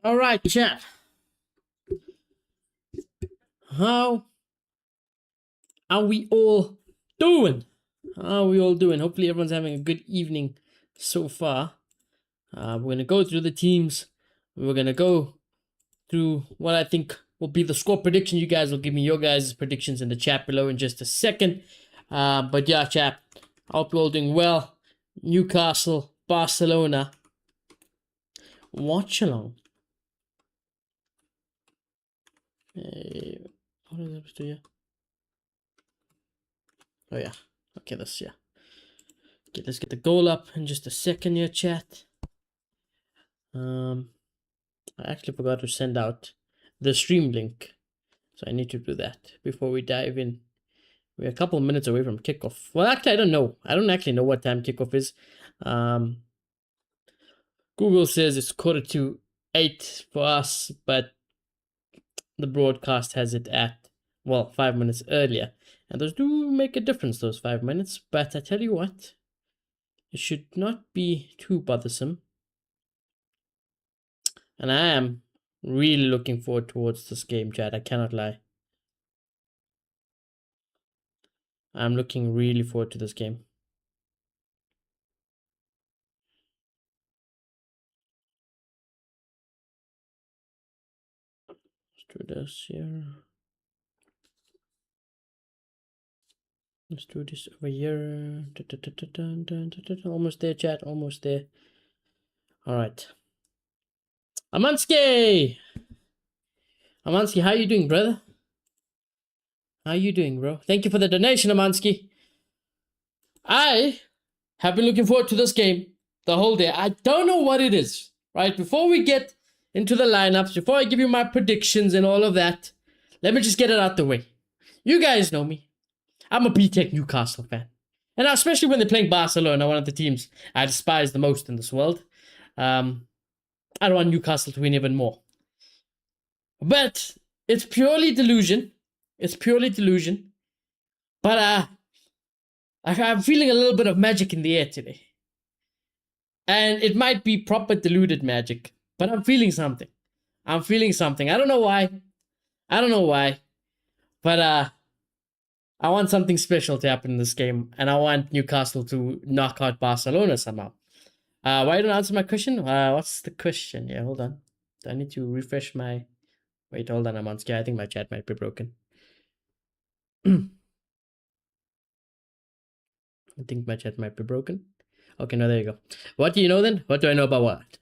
All right, chat. How are we all doing? How are we all doing? Hopefully everyone's having a good evening so far. We're going to go through the teams. We're going to go through what I think will be the score prediction. You guys will give me your guys' predictions in the chat below in just a second. But yeah, chat, I hope you're all doing well. Newcastle, Barcelona. Watch along. What is it to you? Oh yeah. Okay, yeah. Okay, let's get the goal up in just a second here, chat. I actually forgot to send out the stream link, so I need to do that before we dive in. We're a couple of minutes away from kickoff. Well, actually, I don't know. I don't actually know what time kickoff is. Google says it's 7:45 for us, but the broadcast has it at, well, 5 minutes earlier. And those do make a difference, those 5 minutes. But I tell you what, it should not be too bothersome. And I am really looking forward towards this game, chat. I cannot lie. I'm looking really forward to this game. Let's do this here. Let's do this over here. Almost there, chat. Almost there. All right. Amansky! Amansky, how you doing, brother? How you doing, bro? Thank you for the donation, Amansky. I have been looking forward to this game the whole day. I don't know what it is, right? Before we get into the lineups, before I give you my predictions and all of that, let me just get it out the way. You guys know me. I'm a B-Tech Newcastle fan. And especially when they're playing Barcelona, one of the teams I despise the most in this world. I don't want Newcastle to win even more. But it's purely delusion. It's purely delusion. But I'm feeling a little bit of magic in the air today. And it might be proper deluded magic. But I'm feeling something. I'm feeling something. I don't know why. I don't know why. But I want something special to happen in this game. And I want Newcastle to knock out Barcelona somehow. Why don't I answer my question? What's the question? Yeah, hold on. I need to refresh my... Wait, hold on, Amansky. I think my chat might be broken. I think my chat might be broken. Okay, no, there you go. What do you know then? What do I know about what?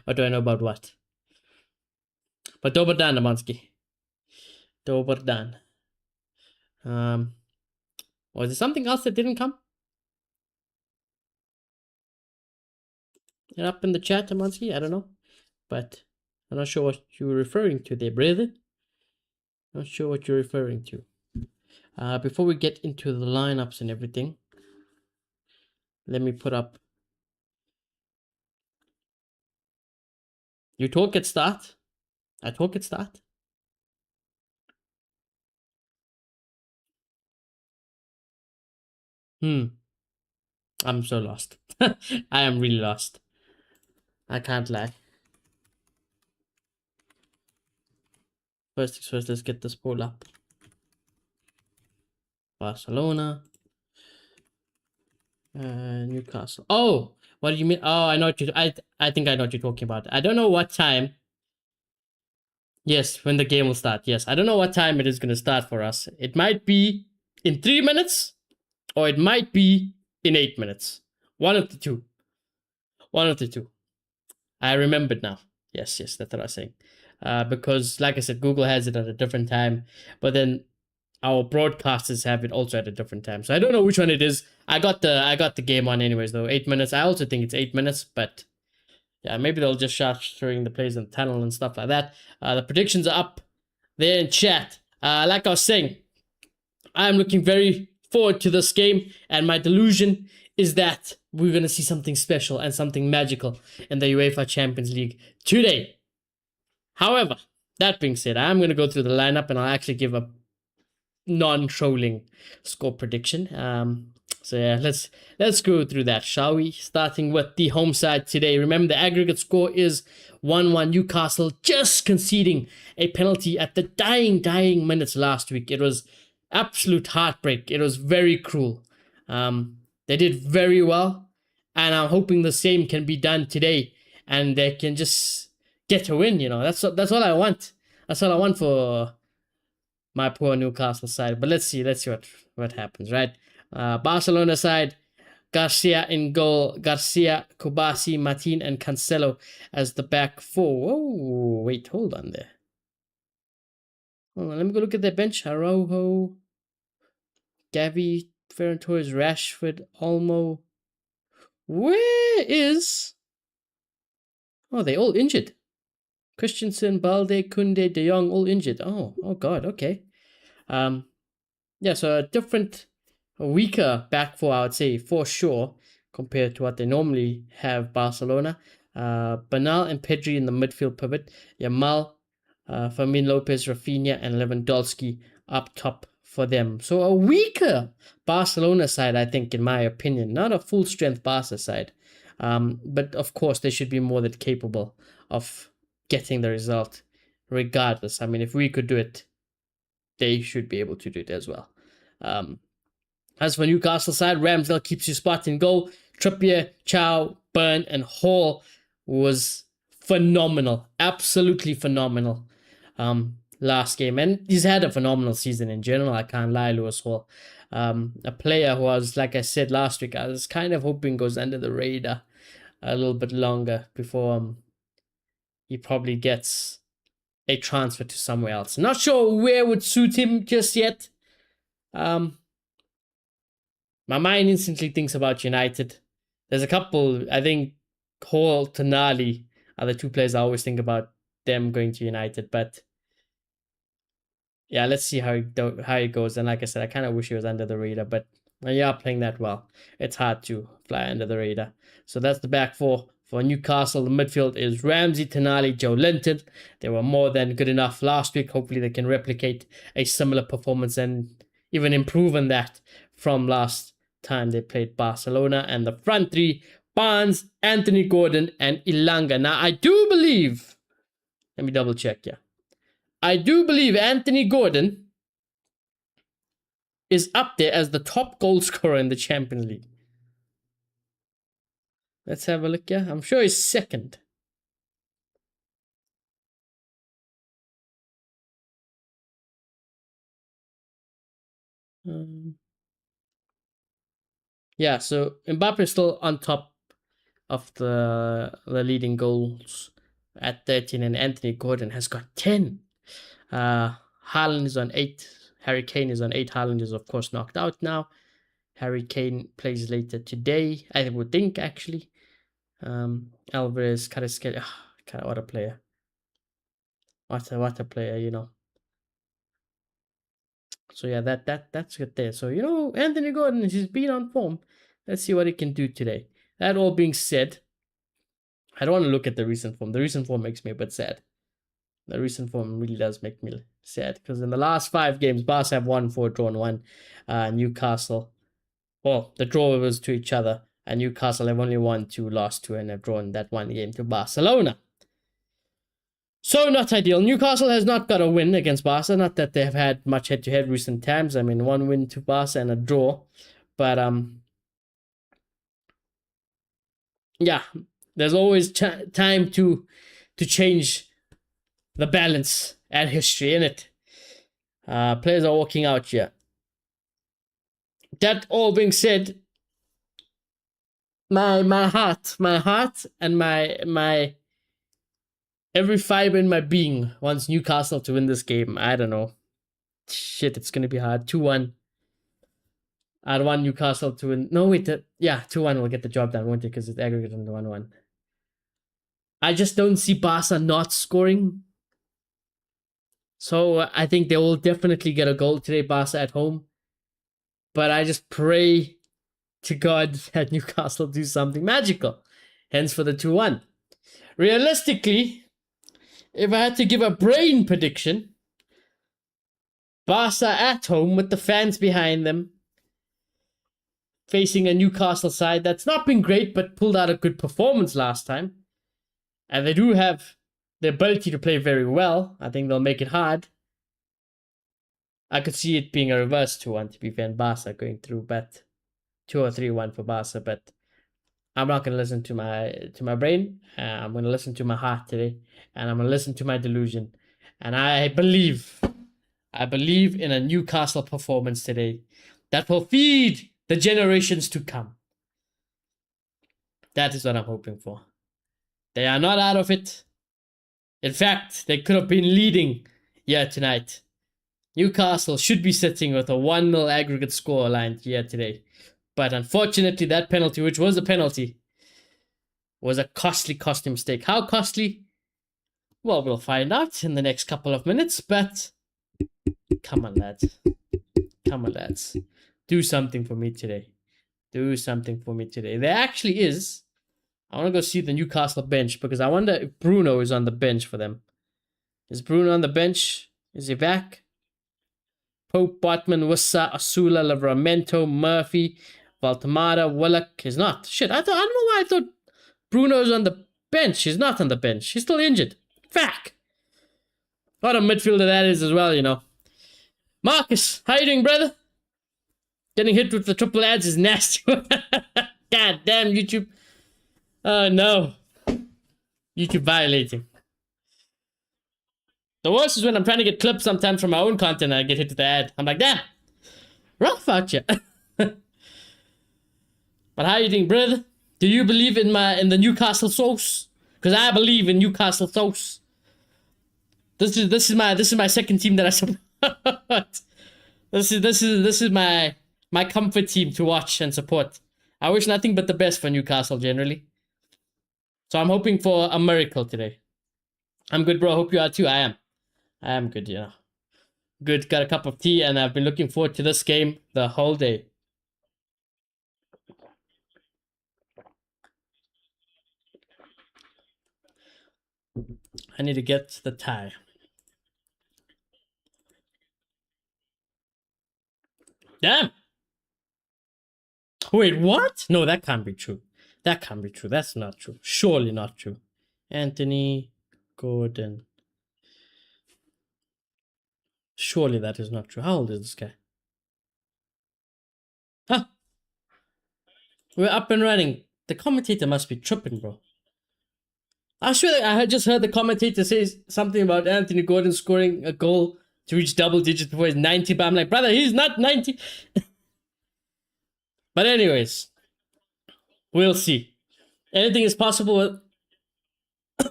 What do I know about what? But dober dan, Amansky. Dober dan. Was there something else that didn't come? Up in the chat, Amansky? I don't know. But I'm not sure what you're referring to there, brother. Not sure what you're referring to. Before we get into the lineups and everything, let me put up. You talk at start. I talk at start. I'm so lost. I am really lost. I can't lie. First things first, let's get this poll up. Barcelona. Newcastle. Oh, what do you mean? Oh, I know what you... I think I know what you're talking about. I don't know what time. Yes, when the game will start. Yes, I don't know what time it is going to start for us. It might be in 3 minutes, or it might be in 8 minutes. One of the two. One of the two. I remembered now. Yes, that's what I was saying. Because, like I said, Google has it at a different time, but then our broadcasters have it also at a different time. So I don't know which one it is. I got the game on anyways, though. 8 minutes. I also think it's 8 minutes, but yeah, maybe they'll just start showing the plays in the tunnel and stuff like that. The predictions are up there in chat. Like I was saying, I'm looking very forward to this game, and my delusion is that we're going to see something special and something magical in the UEFA Champions League today. However, that being said, I'm going to go through the lineup and I'll actually give a non-trolling score prediction. So yeah, let's go through that, shall we? Starting with the home side today. Remember, the aggregate score is 1-1. Newcastle just conceding a penalty at the dying minutes last week. It was absolute heartbreak. It was very cruel. They did very well, and I'm hoping the same can be done today, and they can just get a win. That's all I want. That's all I want for my poor Newcastle side. But let's see what happens, right? Barcelona side, Garcia in goal, Garcia, Kobasi, Martin, and Cancelo as the back four. Oh, wait, hold on there. Hold on, let me go look at their bench. Araujo, Gavi, Ferran Torres, Rashford, Olmo. Where is... Oh, they all injured. Christensen, Balde, Kunde, De Jong, all injured. Oh God, okay. Yeah, so a weaker back four, I would say, for sure, compared to what they normally have, Barcelona. Bernal and Pedri in the midfield pivot. Yamal, Fermin Lopez, Rafinha, and Lewandowski up top for them. So a weaker Barcelona side, I think, in my opinion. Not a full-strength Barca side. But, of course, they should be more than capable of getting the result regardless. I mean, if we could do it, they should be able to do it as well. As for Newcastle side, Ramsdale keeps his spot in goal. Trippier, Chow, Burn, and Hall was phenomenal. Absolutely phenomenal last game. And he's had a phenomenal season in general. I can't lie, Lewis Hall. A player who was, like I said last week, I was kind of hoping goes under the radar a little bit longer before he probably gets a transfer to somewhere else. Not sure where would suit him just yet. My mind instantly thinks about United. There's a couple, I think Hall, Tonali are the two players I always think about them going to United. But yeah, let's see how it goes. And like I said, I kind of wish he was under the radar. But when you are playing that well, it's hard to fly under the radar. So that's the back four. For Newcastle, the midfield is Ramsey, Tonali, Joe Linton. They were more than good enough last week. Hopefully they can replicate a similar performance and even improve on that from last time they played Barcelona. And the front three, Barnes, Anthony Gordon, and Ilanga. Now, I do believe, let me double check, yeah. I do believe Anthony Gordon is up there as the top goal scorer in the Champions League. Let's have a look, yeah. I'm sure he's second. Yeah, so Mbappe is still on top of the leading goals at 13, and Anthony Gordon has got 10. Haaland is on 8. Harry Kane is on 8. Haaland is, of course, knocked out now. Harry Kane plays later today, I would think, actually. Alvarez, Kvaratskhelia, what a player. What a player, you know. So yeah, that's good there. So, you know, Anthony Gordon, he's been on form. Let's see what he can do today. That all being said, I don't want to look at the recent form. The recent form makes me a bit sad. The recent form really does make me sad. Because in the last 5 games, Barca have won 4, drawn 1. Newcastle, well, the draw was to each other. And Newcastle have only won 2, lost 2, and have drawn that 1 game to Barcelona. So not ideal. Newcastle has not got a win against Barca. Not that they have had much head-to-head recent times. I mean, 1 win to Barca and a draw. But, yeah, there's always time to change the balance and history in it. Players are walking out here. That all being said, my heart and my every fiber in my being wants Newcastle to win this game. I don't know. Shit, it's gonna be hard. 2-1. I'd want Newcastle to win. No, wait. 2-1 will get the job done, won't it? Because it's aggregate on the 1-1. I just don't see Barca not scoring. So I think they will definitely get a goal today, Barca at home. But I just pray to God that Newcastle do something magical. Hence for the 2-1. Realistically, if I had to give a brain prediction, Barca at home with the fans behind them, facing a Newcastle side that's not been great, but pulled out a good performance last time. And they do have the ability to play very well. I think they'll make it hard. I could see it being a reverse 2-1 to be fair, and Barca going through, but 2 or 3-1 for Barca. But I'm not gonna listen to my brain. I'm gonna listen to my heart today, and I'm gonna listen to my delusion. And I believe in a Newcastle performance today that will feed the generations to come. That is what I'm hoping for. They are not out of it. In fact, they could have been leading here tonight. Newcastle should be sitting with a 1-0 aggregate score line here today. But unfortunately, that penalty, which was a penalty, was a costly mistake. How costly? Well, we'll find out in the next couple of minutes. But come on, lads. Come on, lads. Do something for me today. Do something for me today. There actually is. I want to go see the Newcastle bench because I wonder if Bruno is on the bench for them. Is Bruno on the bench? Is he back? Pope, Botman, Wissa, Asula, Livramento, Murphy, Valtamada, Willock is not. Shit, I don't know why I thought Bruno's on the bench. He's not on the bench. He's still injured. Fuck. What a midfielder that is as well, you know. Marcus, how you doing, brother? Getting hit with the triple ads is nasty. God damn, YouTube. Oh, no. YouTube violating. The worst is when I'm trying to get clips sometimes from my own content and I get hit with the ad. I'm like, damn. Rough out here. But how you doing, brother? Do you believe in the Newcastle sauce? Because I believe in Newcastle sauce. This is my second team that I support. This is my comfort team to watch and support. I wish nothing but the best for Newcastle generally. So I'm hoping for a miracle today. I'm good, bro. Hope you are too. I am good, you know. Good, got a cup of tea, and I've been looking forward to this game the whole day. I need to get the tie. Damn! Wait, what? No, that can't be true. That can't be true. That's not true. Surely not true. Anthony Gordon. Surely that is not true. How old is this guy? Huh? We're up and running. The commentator must be tripping, bro. I swear I had just heard the commentator say something about Anthony Gordon scoring a goal to reach double digits before he's 90, but I'm like, brother, he's not 90. But anyways, we'll see. Anything is possible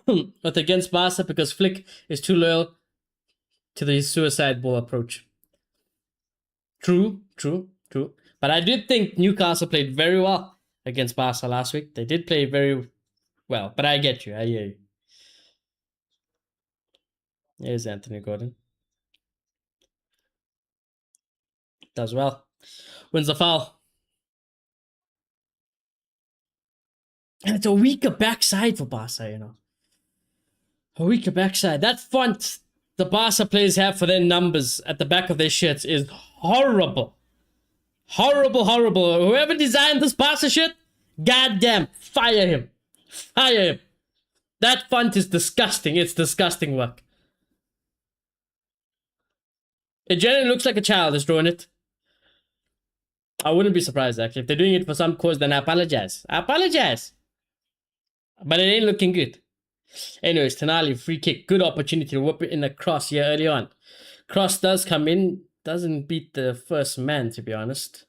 with against Barca because Flick is too loyal to the suicide ball approach. True. But I did think Newcastle played very well against Barca last week. They did play very well, but I get you. I hear you. Here's Anthony Gordon. Does well. Wins the foul. And it's a weaker backside for Barca, you know. A weaker backside. That font the Barca players have for their numbers at the back of their shirts is horrible. Horrible. Whoever designed this Barca shit, goddamn, fire him. Fire him. That font is disgusting. It's disgusting work. It generally looks like a child is drawing it. I wouldn't be surprised, actually. If they're doing it for some cause, then I apologize. But it ain't looking good. Anyways, Tonali, free kick. Good opportunity to whip it in the cross here early on. Cross does come in. Doesn't beat the first man, to be honest.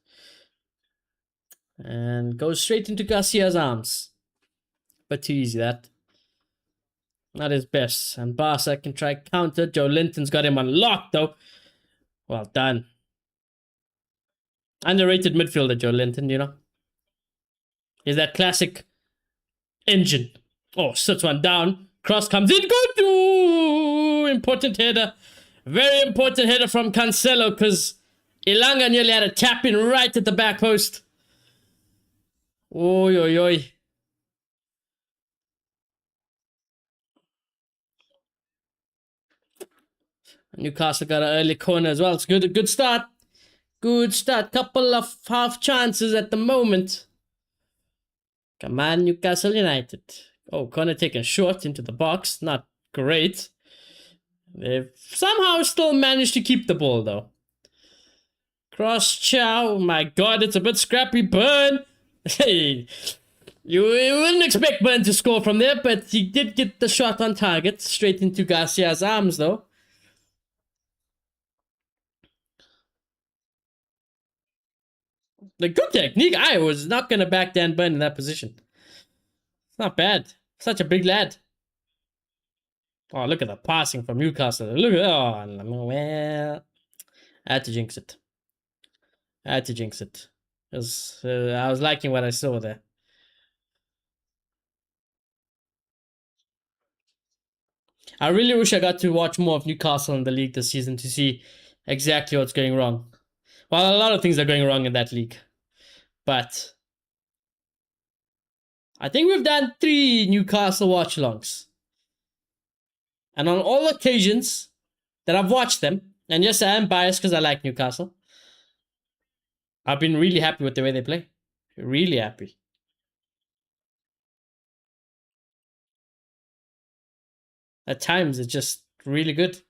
And goes straight into Garcia's arms. But too easy, that. Not his best. And Barca can try counter. Joe Linton's got him unlocked, though. Well done. Underrated midfielder, Joe Linton, you know. He's that classic engine. Oh, sits one down. Cross comes in. Good. Ooh, important header. Very important header from Cancelo because Ilanga nearly had a tap in right at the back post. Oi. Newcastle got an early corner as well. It's good. A good start. Good start. Couple of half chances at the moment. Come on, Newcastle United. Oh, corner taken short into the box. Not great. They've somehow still managed to keep the ball, though. Cross chow. Oh my god, it's a bit scrappy. Burn. Hey, you wouldn't expect Burn to score from there, but he did get the shot on target. Straight into Garcia's arms, though. The good technique. I was not going to back Dan Burn in that position. It's not bad. Such a big lad. Oh, look at the passing from Newcastle. Look at well, I had to jinx it. I had to jinx it. I was liking what I saw there. I really wish I got to watch more of Newcastle in the league this season to see exactly what's going wrong. Well, a lot of things are going wrong in that league. But I think we've done 3 Newcastle watch-alongs. And on all occasions that I've watched them, and yes, I am biased because I like Newcastle, I've been really happy with the way they play. Really happy. At times, it's just really good.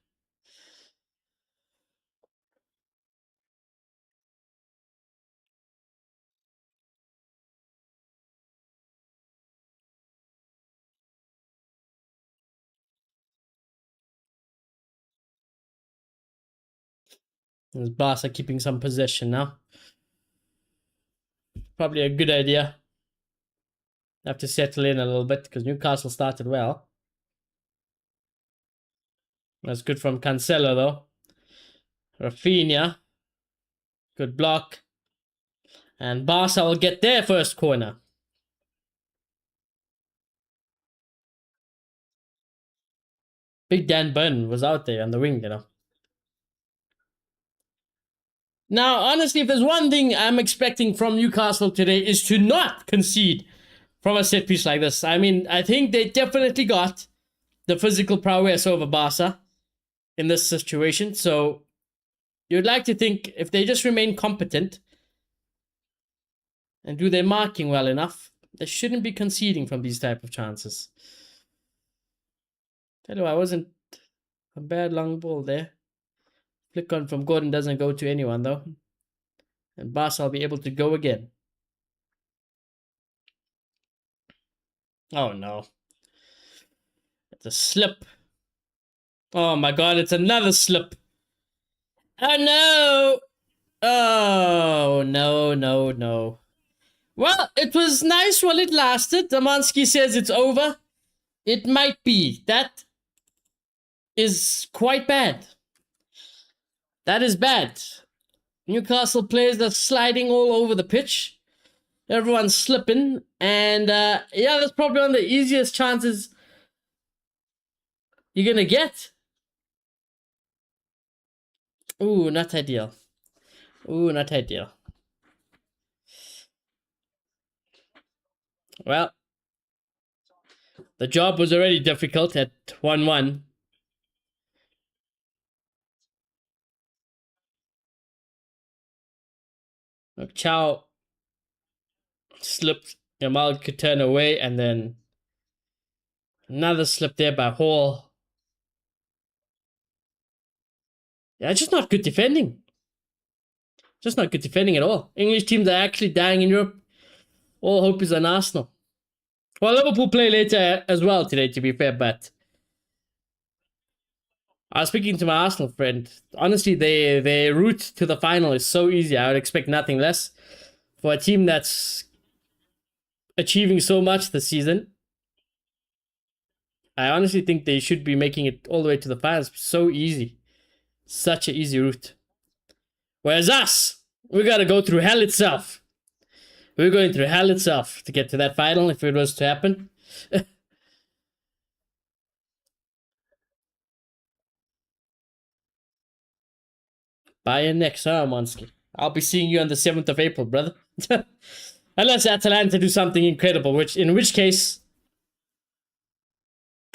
There's Barca keeping some possession now. Probably a good idea. Have to settle in a little bit because Newcastle started well. That's good from Cancelo, though. Rafinha. Good block. And Barca will get their first corner. Big Dan Burn was out there on the wing, you know. Now, honestly, if there's one thing I'm expecting from Newcastle today is to not concede from a set piece like this. I mean, I think they definitely got the physical prowess over Barca in this situation. So you'd like to think if they just remain competent and do their marking well enough, they shouldn't be conceding from these type of chances. Tell you, I wasn't a bad long ball there. Flick on from Gordon doesn't go to anyone, though. And Barca will be able to go again. Oh, no. It's a slip. Oh, my God. It's another slip. Oh, no. Oh, no, no, no. Well, it was nice while it lasted. Damansky says it's over. It might be. That is quite bad. That is bad. Newcastle players are sliding all over the pitch. Everyone's slipping. And yeah, that's probably one of the easiest chances you're going to get. Ooh, not ideal. Ooh, not ideal. Well, the job was already difficult at 1-1. Chow slipped. Jamal could turn away, and then another slip there by Hall. Yeah, just not good defending. Just not good defending at all. English teams are actually dying in Europe. All hope is on Arsenal. Well, Liverpool play later as well today, to be fair, but I was speaking to my Arsenal friend. Honestly, their route to the final is so easy. I would expect nothing less. For a team that's achieving so much this season, I honestly think they should be making it all the way to the finals. So easy. Such an easy route. Whereas us, we gotta go through hell itself. We're going through hell itself to get to that final if it was to happen. Bayern next, huh, Monsky? I'll be seeing you on the 7th of April, brother. Unless Atalanta do something incredible, in which case,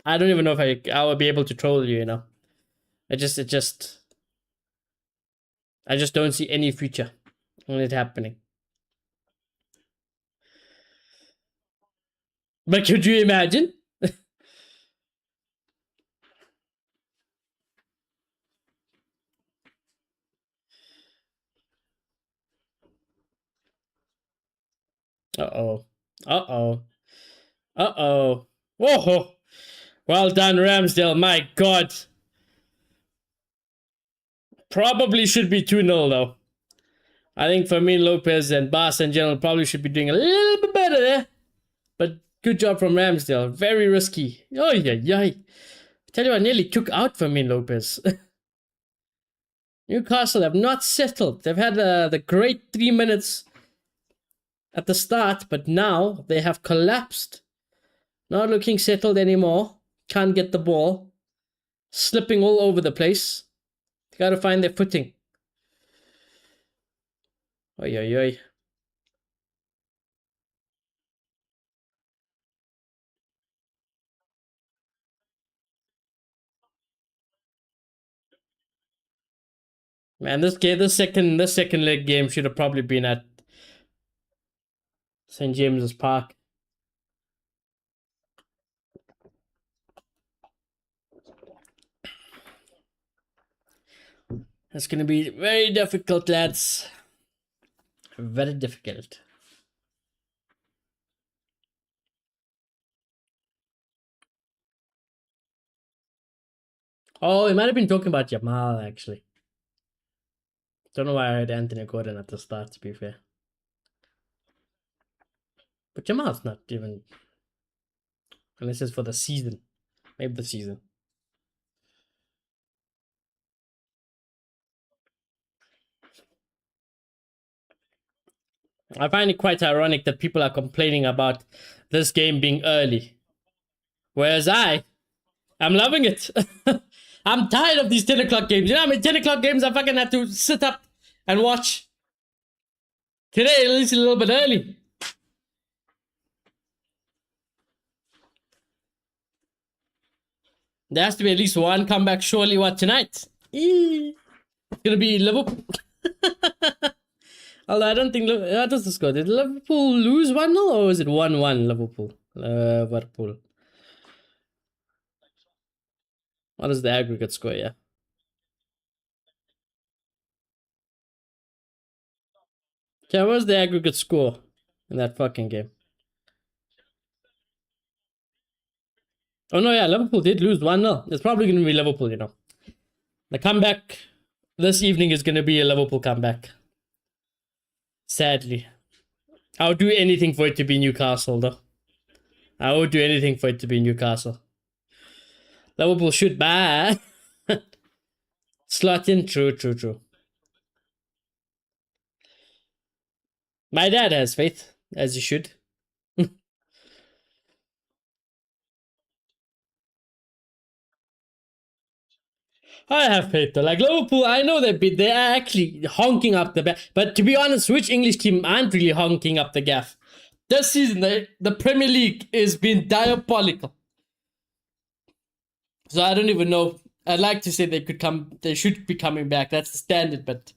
I don't even know if I will be able to troll you, you know. It just I just don't see any future on it happening. But could you imagine? Uh-oh. Uh-oh. Uh-oh. Whoa. Well done, Ramsdale. My God. Probably should be 2-0, though. I think Fermin Lopez and Barca in general probably should be doing a little bit better there. But good job from Ramsdale. Very risky. Oh, yeah. Tell you, I nearly took out Fermin Lopez. Newcastle have not settled. They've had the great 3 minutes at the start, but now they have collapsed. Not looking settled anymore. Can't get the ball. Slipping all over the place. Gotta find their footing. Oi. Man, this second leg game should have probably been at St. James's Park. It's gonna be very difficult, lads. Very difficult. Oh, he might have been talking about Jamal, actually. Don't know why I heard Anthony Gordon at the start, to be fair. But Jamal's not even... Unless it's for the season. Maybe the season. I find it quite ironic that people are complaining about this game being early. Whereas I'm loving it. I'm tired of these 10 o'clock games. You know how many 10 o'clock games I fucking had to sit up and watch? Today, at least a little bit early. There has to be at least one comeback, surely. What, tonight? It's gonna be Liverpool. Although I don't think... What does the score? Did Liverpool lose 1-0 or was it 1-1 Liverpool? Liverpool. What is the aggregate score, yeah? Yeah, what was the aggregate score in that fucking game? Oh, no, yeah, Liverpool did lose 1-0. It's probably going to be Liverpool, you know. The comeback this evening is going to be a Liverpool comeback. Sadly. I would do anything for it to be Newcastle, though. I would do anything for it to be Newcastle. Liverpool should buy. Slot in. True. My dad has faith, as he should. I have faith though. Like Liverpool, I know they're actually honking up the back. But to be honest, which English team aren't really honking up the gaff? This season, the Premier League has been diabolical. So I don't even know. I'd like to say they should be coming back. That's the standard. But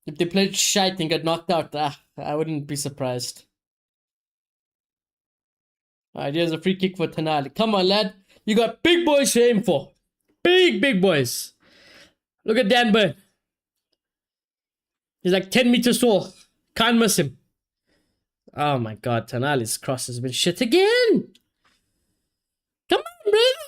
if they played shite and got knocked out, I wouldn't be surprised. Alright, here's a free kick for Tonali. Come on, lad. You got big boys to aim for. Big boys. Look at Dan Burn. He's like 10 meters tall. Can't miss him. Oh my god, Tonali's cross has been shit again. Come on, brother.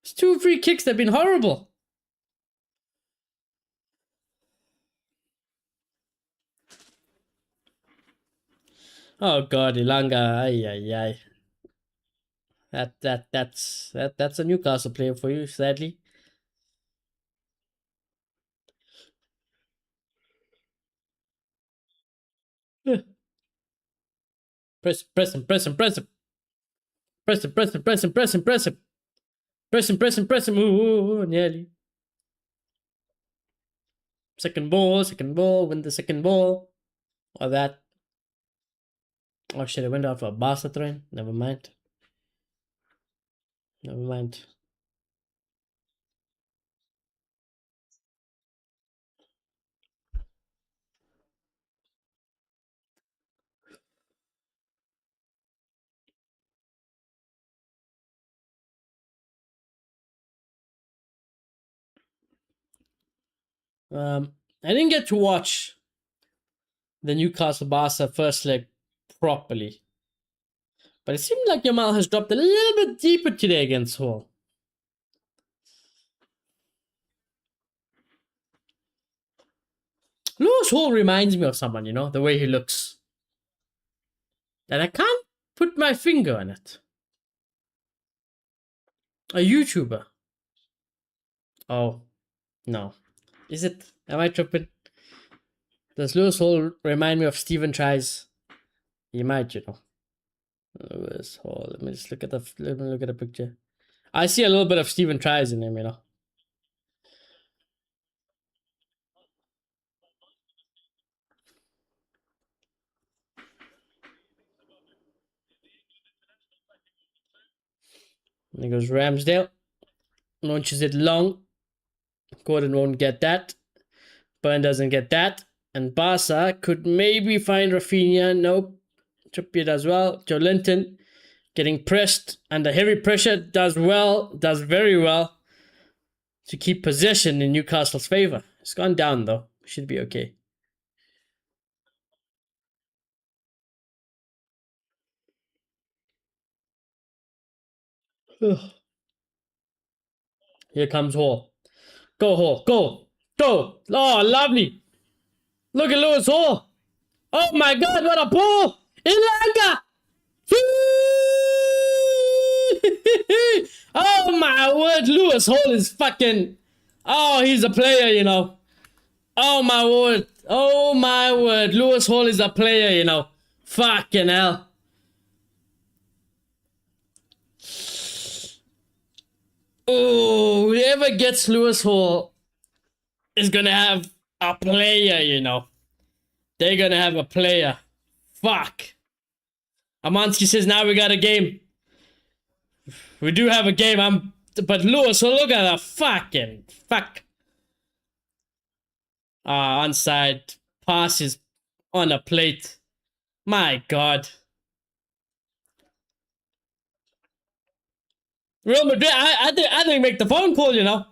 It's 2 free kicks that have been horrible. Oh god, Ilanga. Ay. That's a Newcastle player for you, sadly. Press him. Press him. Ooh, nearly. Second ball, win the second ball. Or that. Oh shit, I went out for a Barca train. Never mind. Never mind. I didn't get to watch the Newcastle Barca first leg properly, but it seemed like Yamal has dropped a little bit deeper today against Hull. Lewis Hall reminds me of someone, you know, the way he looks. And I can't put my finger on it. A YouTuber. Oh, no. Is it? Am I tripping? Does Lewis Hall remind me of Stephen Tries? He might, you know. Lewis Hall. Let me look at the picture. I see a little bit of Stephen Tries in him, you know. And he goes Ramsdale. Launches it long. Gordon won't get that. Burn doesn't get that. And Barca could maybe find Rafinha. Nope. Trippier does well. Joe Linton getting pressed under heavy pressure does very well to keep possession in Newcastle's favour. It's gone down though. Should be okay. Here comes Hall. Go, Hall. Go. Go. Oh, lovely. Look at Lewis Hall. Oh my God, what a pull. Ilanga. Oh my word. Lewis Hall is fucking... Oh, he's a player, you know. Oh my word. Oh my word. Lewis Hall is a player, you know. Fucking hell. Oh, whoever gets Lewis Hall is gonna have a player, you know. They're gonna have a player. Fuck. Amansky says now we got a game. We do have a game. But Lewis Hall, look at the fucking fuck. Onside passes on a plate. My God. Real Madrid, I think make the phone call, you know.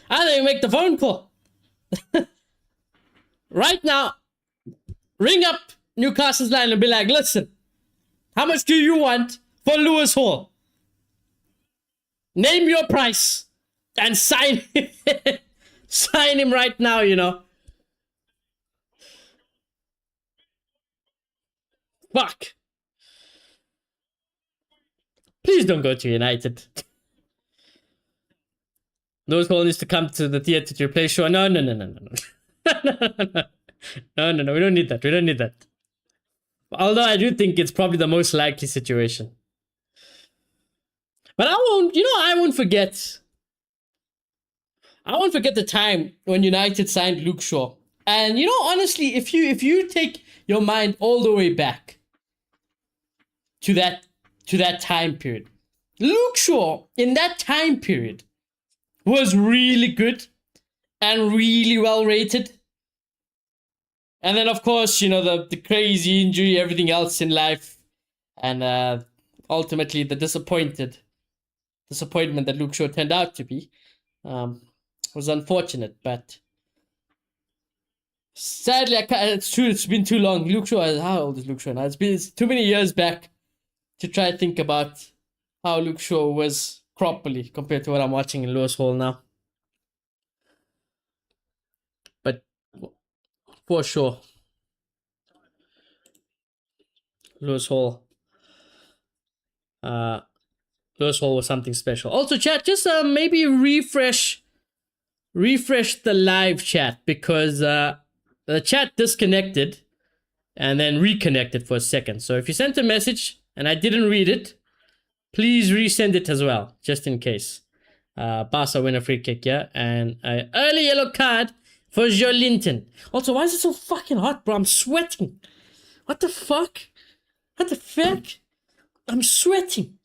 I think make the phone call. Right now, ring up Newcastle's line and be like, listen, how much do you want for Lewis Hall? Name your price and sign him. Sign him right now, you know. Fuck. Please don't go to United. Lewis Hall needs to come to the theater to play show. No. No, we don't need that. We don't need that. Although I do think it's probably the most likely situation. But I won't forget. I won't forget the time when United signed Luke Shaw. And you know, honestly, if you take your mind all the way back to that time period, Luke Shaw in that time period was really good and really well rated. And then, of course, you know, the crazy injury, everything else in life, and ultimately the disappointment that Luke Shaw turned out to be was unfortunate. But sadly, it's true, it's been too long. Luke Shaw, how old is Luke Shaw now? It's too many years back to try to think about how Luke Shaw was properly compared to what I'm watching in Lewis Hall now. But for sure, Lewis Hall was something special. Also, chat, just maybe refresh the live chat, because the chat disconnected and then reconnected for a second. So if you sent a message and I didn't read it, please resend it as well, just in case. Barca win a free kick, yeah? And an early yellow card for Joe Linton. Also, why is it so fucking hot, bro? I'm sweating. What the fuck? What the fuck? I'm sweating.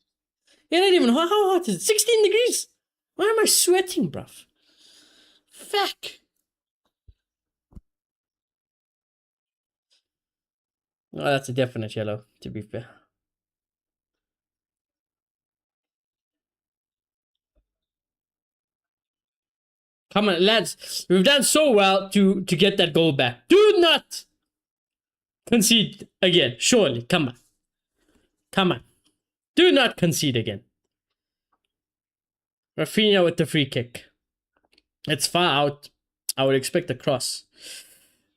It ain't even how hot is it? 16 degrees. Why am I sweating, bruv? Fuck. Oh, that's a definite yellow, to be fair. Come on, lads. We've done so well to get that goal back. Do not concede again. Surely. Come on. Come on. Do not concede again. Rafinha with the free kick. It's far out. I would expect a cross.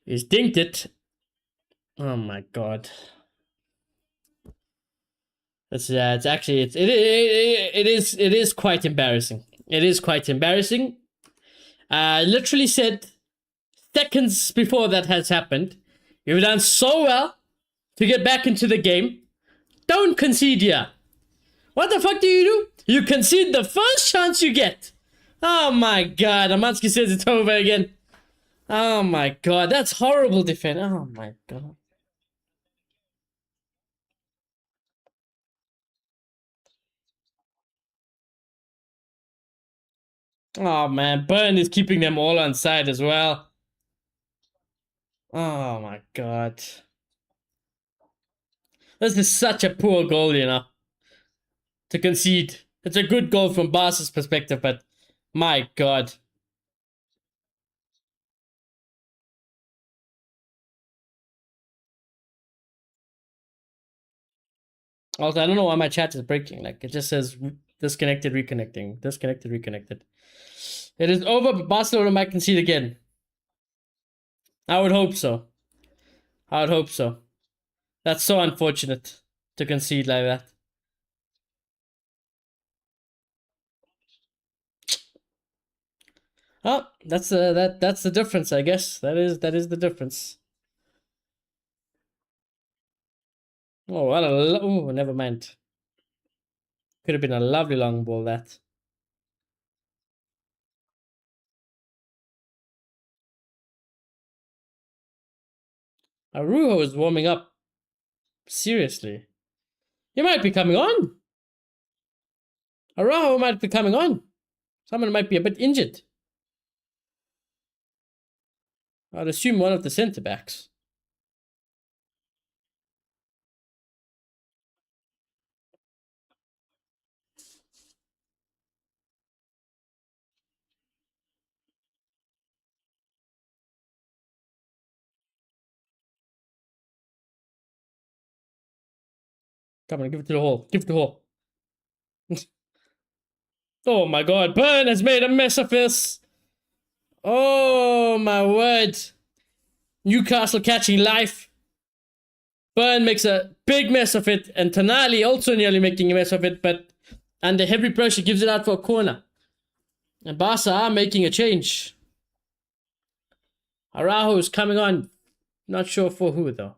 He's dinked it. Oh my god. It's actually it is quite embarrassing. It is quite embarrassing. I literally said seconds before that has happened, you've done so well to get back into the game. Don't concede here. What the fuck do? You concede the first chance you get. Oh my god, Amansky says it's over again. Oh my god, that's horrible defense. Oh my god. Oh man, Burn is keeping them all on side as well. Oh my god. This is such a poor goal, you know, to concede. It's a good goal from Barca's perspective, but my god. Also, I don't know why my chat is breaking. Like, it just says disconnected, reconnecting, disconnected, reconnected. It is over, but Barcelona might concede again. I would hope so. I would hope so. That's so unfortunate to concede like that. Oh, that's that's the difference, I guess. That is the difference. Oh, what a oh, never mind. Could have been a lovely long ball that. Arujo is warming up. Seriously. He might be coming on. Araujo might be coming on. Someone might be a bit injured. I'd assume one of the centre backs. Come on, give it to the hole. Give it to the hole. Oh my god, Burn has made a mess of this. Oh my word. Newcastle catching life. Burn makes a big mess of it, and Tonali also nearly making a mess of it, but under heavy pressure gives it out for a corner. And Barca are making a change. Araujo is coming on. Not sure for who though.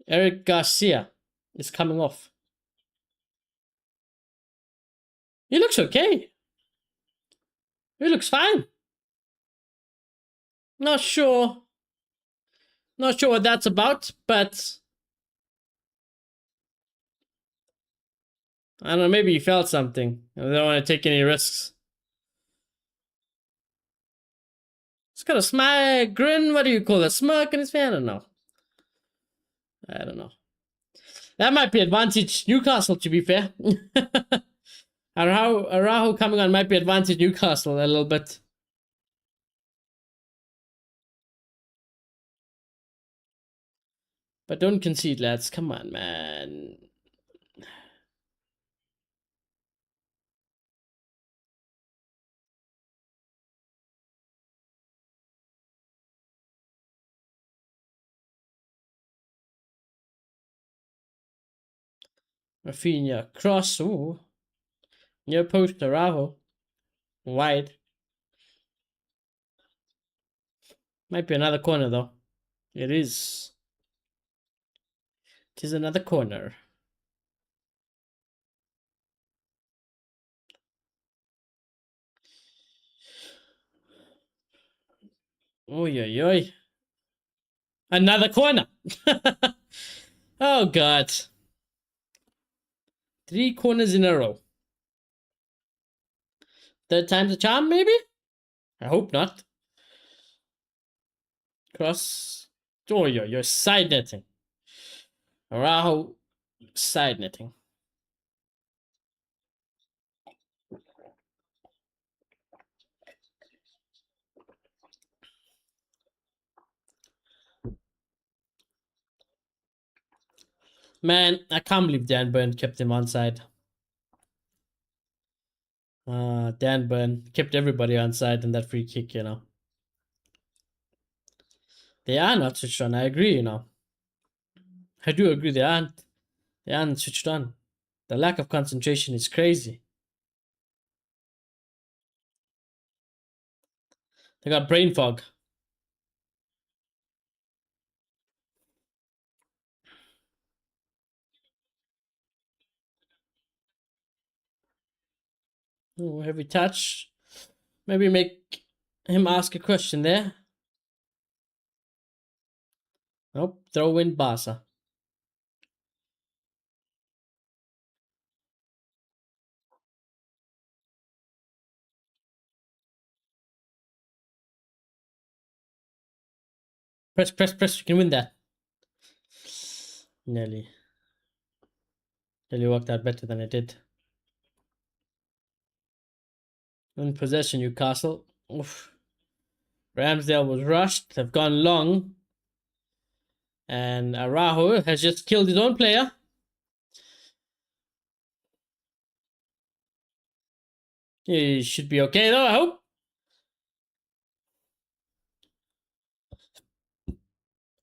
Eric Garcia is coming off. He looks okay. He looks fine. Not sure. Not sure what that's about, but I don't know, maybe he felt something. I don't want to take any risks. He's got a smile, grin, what do you call it? Smirk in his face? I don't know. I don't know. That might be advantage Newcastle, to be fair. Araujo coming on might be advantage Newcastle a little bit. But don't concede, lads. Come on, man. Rafinha, cross. Ooh. Near post, Araujo. Wide. Might be another corner, though. It is. It is another corner. Oi, oi, oi. Another corner. Oh, God. 3 corners in a row. Third time's a charm, maybe? I hope not. Cross. Oh, you're side netting. Araujo, side netting. Man, I can't believe Dan Burn kept him on side. Dan Burn kept everybody on side in that free kick, you know. They are not switched on, I agree, you know. I do agree they aren't. They aren't switched on. The lack of concentration is crazy. They got brain fog. Oh, heavy touch. Maybe make him ask a question there. Nope, throw in Barca. Press, press, press. You can win that. Nearly. Nearly worked out better than it did. In possession, Newcastle. Oof. Ramsdale was rushed. They've gone long. And Araujo has just killed his own player. He should be okay though, I hope.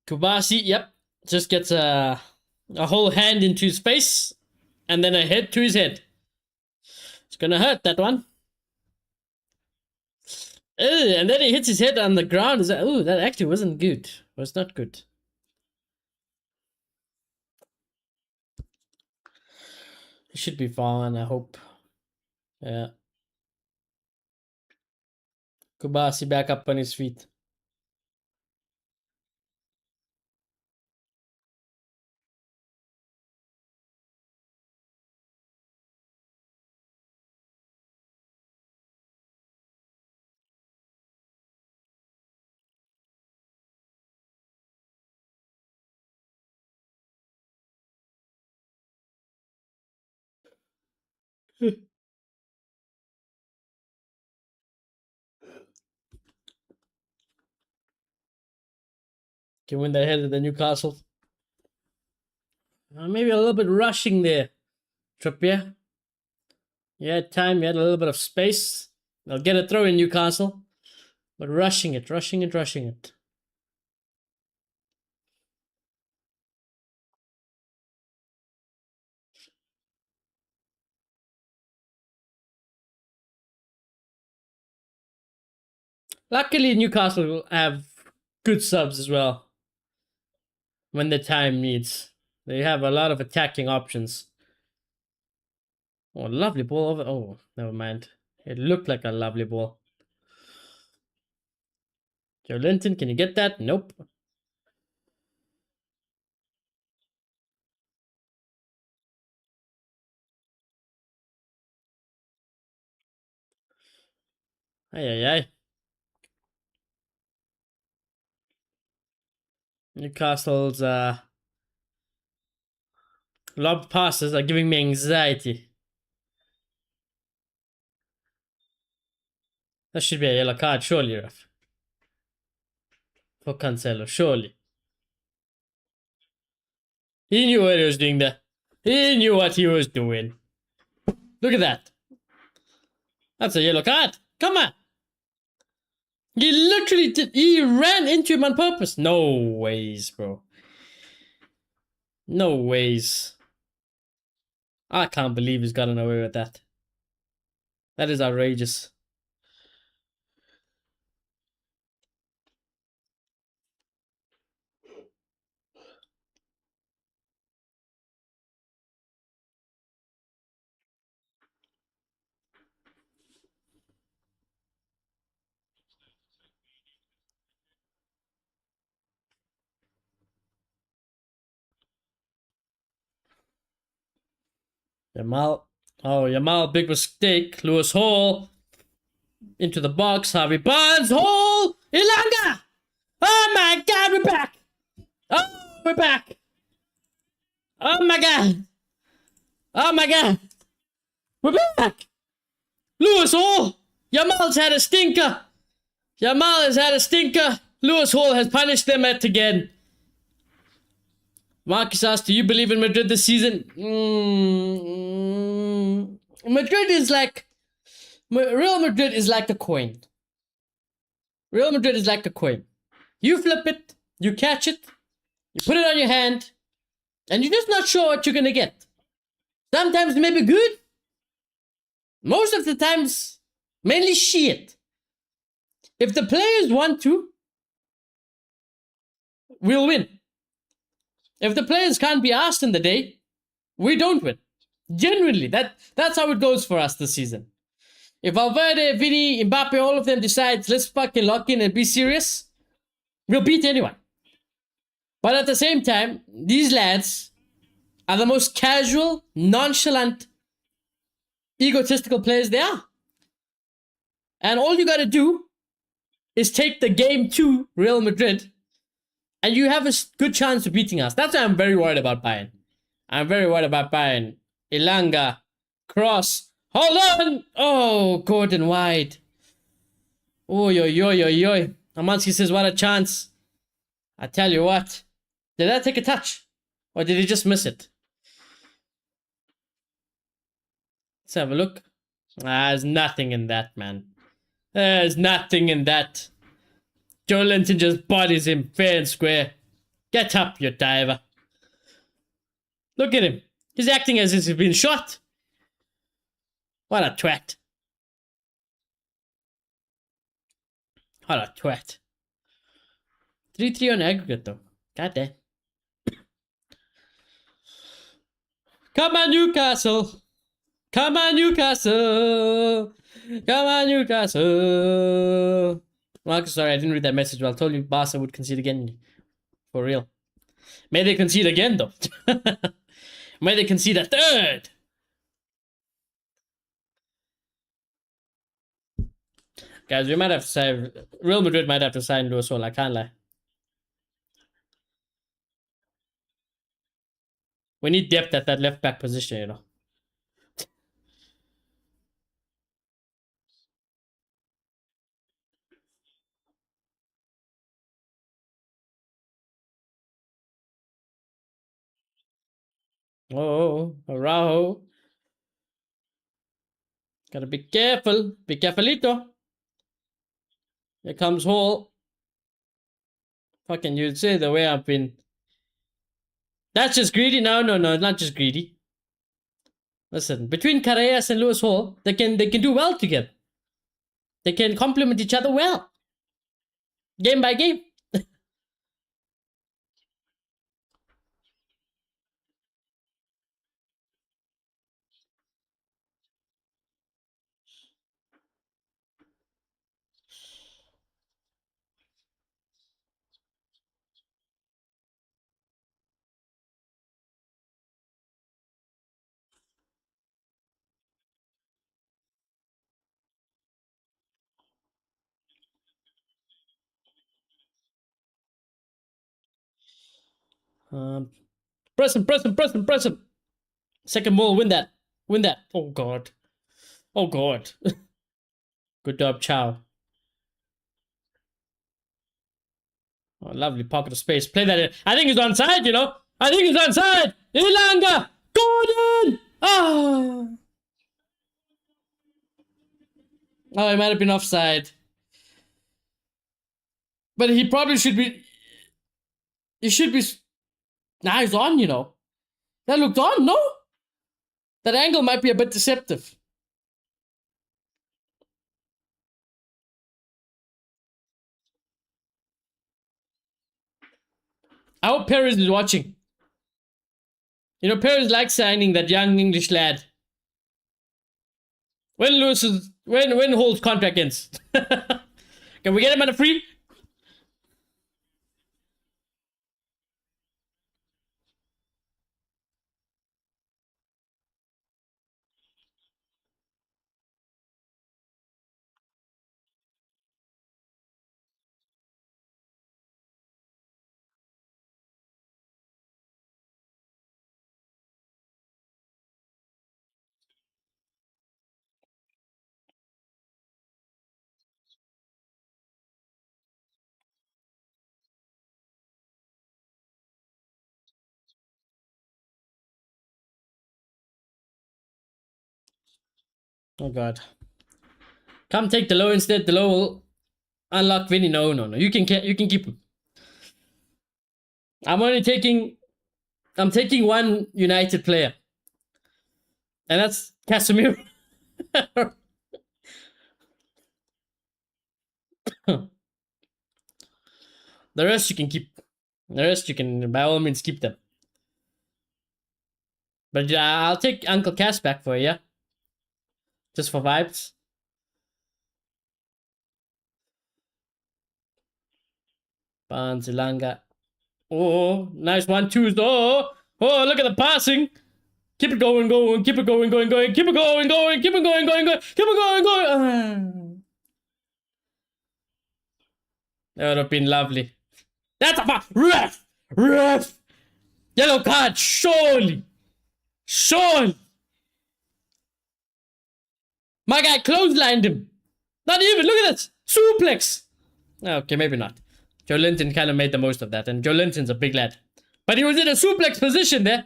Kubasi, yep. Just gets a whole hand into his face. And then a head to his head. It's gonna hurt, that one. Ew, and then he hits his head on the ground. Oh, that actually wasn't good. Was not good. He should be fine, I hope. Yeah. Kubasi back up on his feet. Can win the head of the Newcastle. Maybe a little bit rushing there, Trippier. You had time, you had a little bit of space. They'll get a throw in Newcastle. But rushing it, rushing it, rushing it. Luckily, Newcastle will have good subs as well when the time needs. They have a lot of attacking options. Oh, lovely ball over. Oh, never mind. It looked like a lovely ball. Joe Linton, can you get that? Nope. Ay, ay, ay. Newcastle's lob passes are giving me anxiety. That should be a yellow card, surely, ref. For Cancelo, surely. He knew what he was doing there. He knew what he was doing. Look at that. That's a yellow card. Come on. He literally did. He ran into him on purpose. No ways, bro. No ways. I can't believe he's gotten away with that. That is outrageous. Yamal. Oh, Yamal, big mistake. Lewis Hall. Into the box. Harvey Barnes. Hall. Ilanga. Oh my god, we're back. Oh, we're back. Oh my god. Oh my god. We're back. Lewis Hall. Yamal's had a stinker. Yamal has had a stinker. Lewis Hall has punished them yet again. Marcus asked, do you believe in Madrid this season? Madrid is like... Real Madrid is like a coin. Real Madrid is like a coin. You flip it, you catch it, you put it on your hand, and you're just not sure what you're gonna get. Sometimes it may be good. Most of the times, mainly shit. If the players want to, we'll win. If the players can't be asked in the day, we don't win. Genuinely, that's how it goes for us this season. If Valverde, Vini, Mbappe, all of them decides, let's fucking lock in and be serious, we'll beat anyone. But at the same time, these lads are the most casual, nonchalant, egotistical players there are. And all you gotta do is take the game to Real Madrid, and you have a good chance of beating us. That's why I'm very worried about Bayern. I'm very worried about Bayern. Ilanga, cross. Hold on! Oh, Gordon wide. Oy, oy, oy, oy, oy. Amansky says, what a chance. I tell you what. Did that take a touch? Or did he just miss it? Let's have a look. There's nothing in that, man. There's nothing in that. Joe Linton just bodies him fair and square. Get up, you diver. Look at him. He's acting as if he's been shot. What a twat. What a twat. 3-3 on aggregate, though. God damn. Come on, Newcastle. Come on, Newcastle. Come on, Newcastle. Marcus, sorry, I didn't read that message well. I told you Barca would concede again. For real. May they concede again, though. May they concede a third. Guys, we might have to sign... Real Madrid might have to sign Luis Sol, I can't lie. We need depth at that left back position, you know. Oh, Araujo. Gotta be careful. Be carefulito. Here comes Hall. Fucking, you'd say the way I've been. That's just greedy? No, not just greedy. Listen, between Carreras and Lewis Hall, they can do well together. They can complement each other well. Game by game. Press him. Second ball, win that. Oh god. Oh god. Good job, Chow. Oh, lovely pocket of space. Play that in. I think he's onside, you know. I think he's onside. Ilanga. Gordon. Oh. Oh, he might have been offside. But he probably should be... He should be... Nah, he's on, you know. That looked on, no? That angle might be a bit deceptive. I hope Perez is watching. You know, Perez likes signing that young English lad. When Hall's contract ends. Can we get him on a free? Oh god. Come take the low instead. The low will unlock Vinny. No. You can keep him. I'm taking one United player. And that's Casemiro. The rest you can keep. The rest you can by all means keep them. But I'll take Uncle Cass back for you. Just for vibes. Banzilanga. Oh, nice 1-2s. Oh, look at the passing. Keep it going. Keep it going. Keep it going. Keep it going. Keep it going. That would have been lovely. That's a ref. Yellow card. Surely. My guy clotheslined him. Not even. Look at this. Suplex. Okay, maybe not. Joe Linton kind of made the most of that, and Joe Linton's a big lad. But he was in a suplex position there.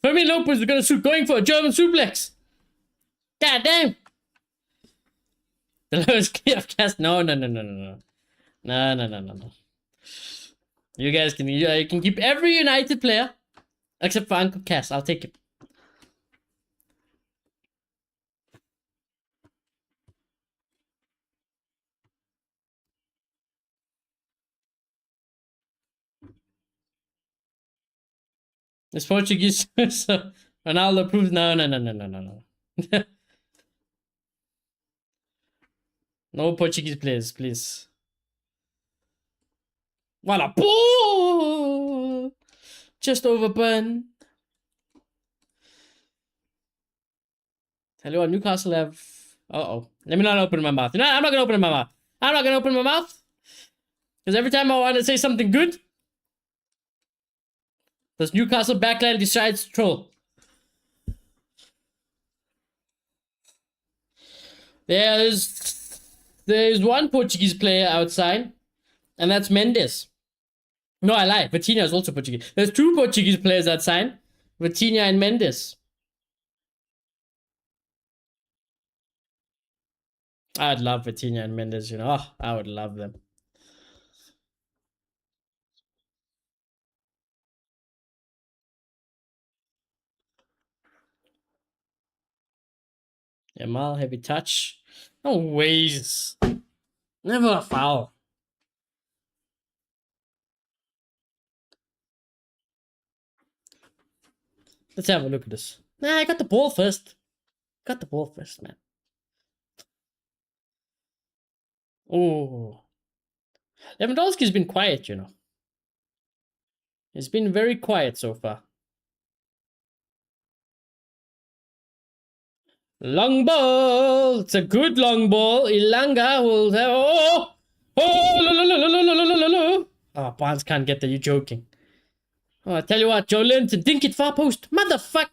Fermin Lopez was going for a German suplex. God damn. The lowest clear of cast. No. You guys you can keep every United player except for Uncle Cass. I'll take him. This Portuguese. So Ronaldo proves no. No Portuguese players, please. Voila. Just overburn. Tell you what, Newcastle have... Uh-oh. Let me not open my mouth. No, I'm not going to open my mouth. I'm not going to open my mouth. Because every time I want to say something good, this Newcastle backline decides to troll. There's one Portuguese player outside, and that's Mendes. No, I lied. Vitinha is also Portuguese. There's two Portuguese players outside, Vitinha and Mendes. I'd love Vitinha and Mendes, you know. Oh, I would love them. Yamal, heavy touch. No ways. Never a foul. Let's have a look at this. Nah, I got the ball first. Man. Oh. Lewandowski's been quiet, you know. He's been very quiet so far. Long ball. It's a good long ball. Ilanga will have... Oh, Barnes can't get there. You're joking. Oh, I tell you what, Joe Linton, dink it far post. Motherfucker.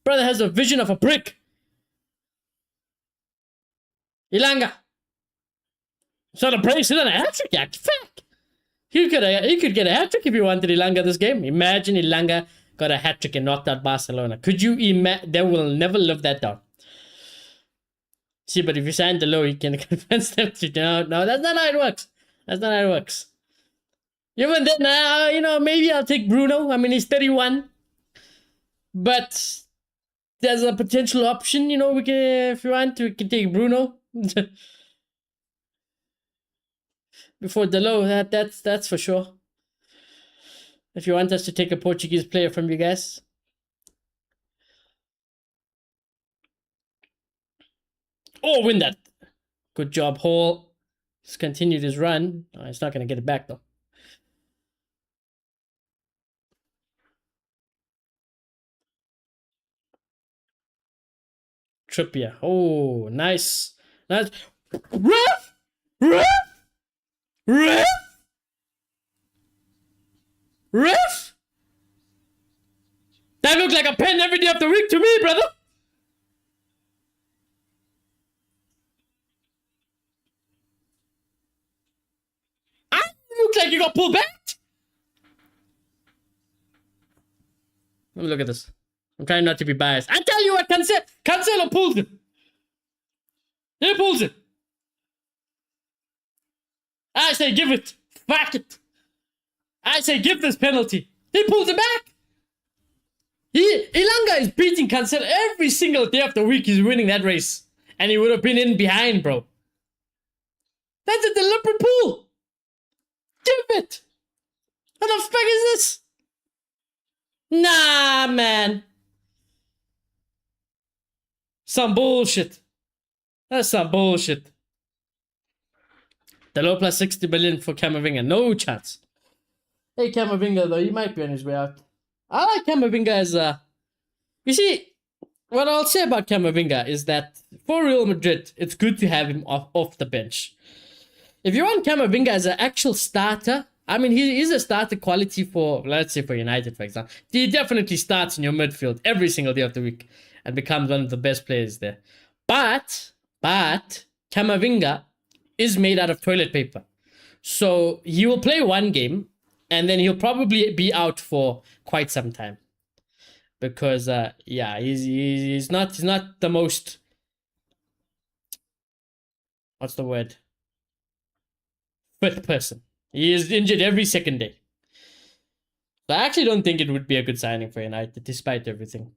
Brother has a vision of a brick. Ilanga. Celebration and a hat-trick, act. Fuck. He could get a hat-trick if he wanted Ilanga this game. Imagine Ilanga got a hat-trick and knocked out Barcelona. Could you imagine? They will never live that down. See, but if you sign the low, you can convince them to... No, that's not how it works. Even then, you know, maybe I'll take Bruno. I mean, he's 31. But there's a potential option, you know, if you want, we can take Bruno. Before the low, that's for sure. If you want us to take a Portuguese player from you guys. Oh, win that. Good job, Hall. Just continued his run. Oh, he's not going to get it back, though. Trippier. Oh, nice. Ref! That looked like a pen every day of the week to me, brother. Looks like you got pulled back. Let me look at this. I'm trying not to be biased. I tell you what, Cancelo pulls it. He pulls it. I say give it. Fuck it. I say give this penalty. He pulls it back. Ilanga is beating Cancelo every single day of the week. He's winning that race. And he would have been in behind, bro. That's a deliberate pull. Give it. What the fuck is this? Nah, man. Some bullshit. That's some bullshit. The low plus 60 million for Camavinga. No chance. Hey, Camavinga, though, he might be on his way out. I like Camavinga as a... You see, what I'll say about Camavinga is that for Real Madrid, it's good to have him off the bench. If you want Camavinga as an actual starter, I mean, he is a starter quality for, let's say, for United, for example. He definitely starts in your midfield every single day of the week and becomes one of the best players there. But Camavinga is made out of toilet paper. So he will play one game and then he'll probably be out for quite some time. Because, yeah, he's not the most... What's the word? Fit person. He is injured every second day. So I actually don't think it would be a good signing for United, despite everything.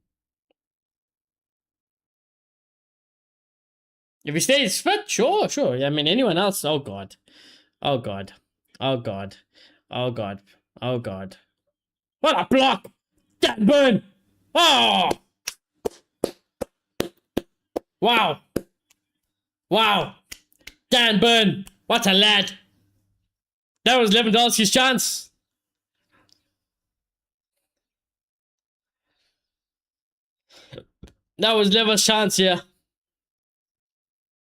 If he stays fit, sure. I mean, anyone else? Oh, God. Oh, God. Oh, God. Oh, God. Oh, God. What a block! Dan Burn! Oh! Wow. Wow. Dan Burn. What a lad. That was Lewandowski's chance. That was Leva's chance here.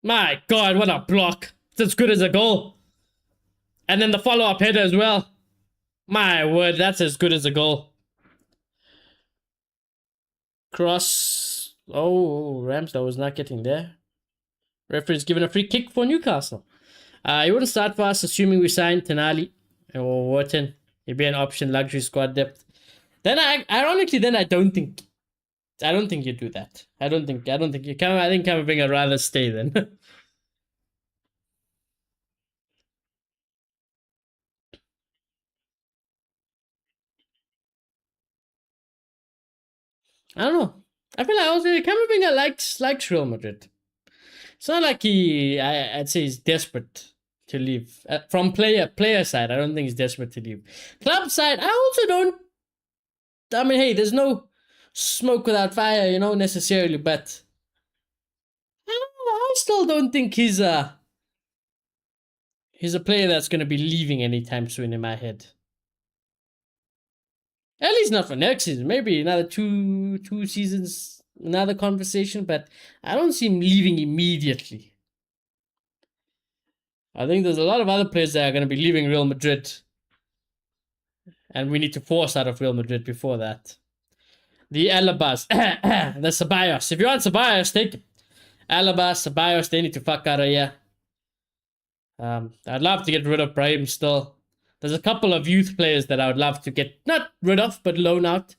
My God, what a block. It's as good as a goal. And then the follow-up header as well. My word, that's as good as a goal. Cross. Oh, Ramsdale was not getting there. Referee's given a free kick for Newcastle. He wouldn't start for us, assuming we signed Tonali or Wharton. He'd be an option, luxury squad depth. Then ironically, I don't think you do that. I think Camavinga rather stay then. I don't know. I feel like also Camavinga likes Real Madrid. It's not like I'd say he's desperate to leave. From player side, I don't think he's desperate to leave. Club side, I also don't. I mean, hey, there's no smoke without fire, necessarily, but I still don't think he's a player that's going to be leaving anytime soon in my head. At least not for next season. Maybe another two seasons, another conversation, but I don't see him leaving immediately. I think there's a lot of other players that are going to be leaving Real Madrid. And we need to force out of Real Madrid before that. The Alabas. The Ceballos. If you want Ceballos, take him. Alabas, Ceballos, they need to fuck out of here. I'd love to get rid of Brahim still. There's a couple of youth players that I would love to get, not rid of, but loan out.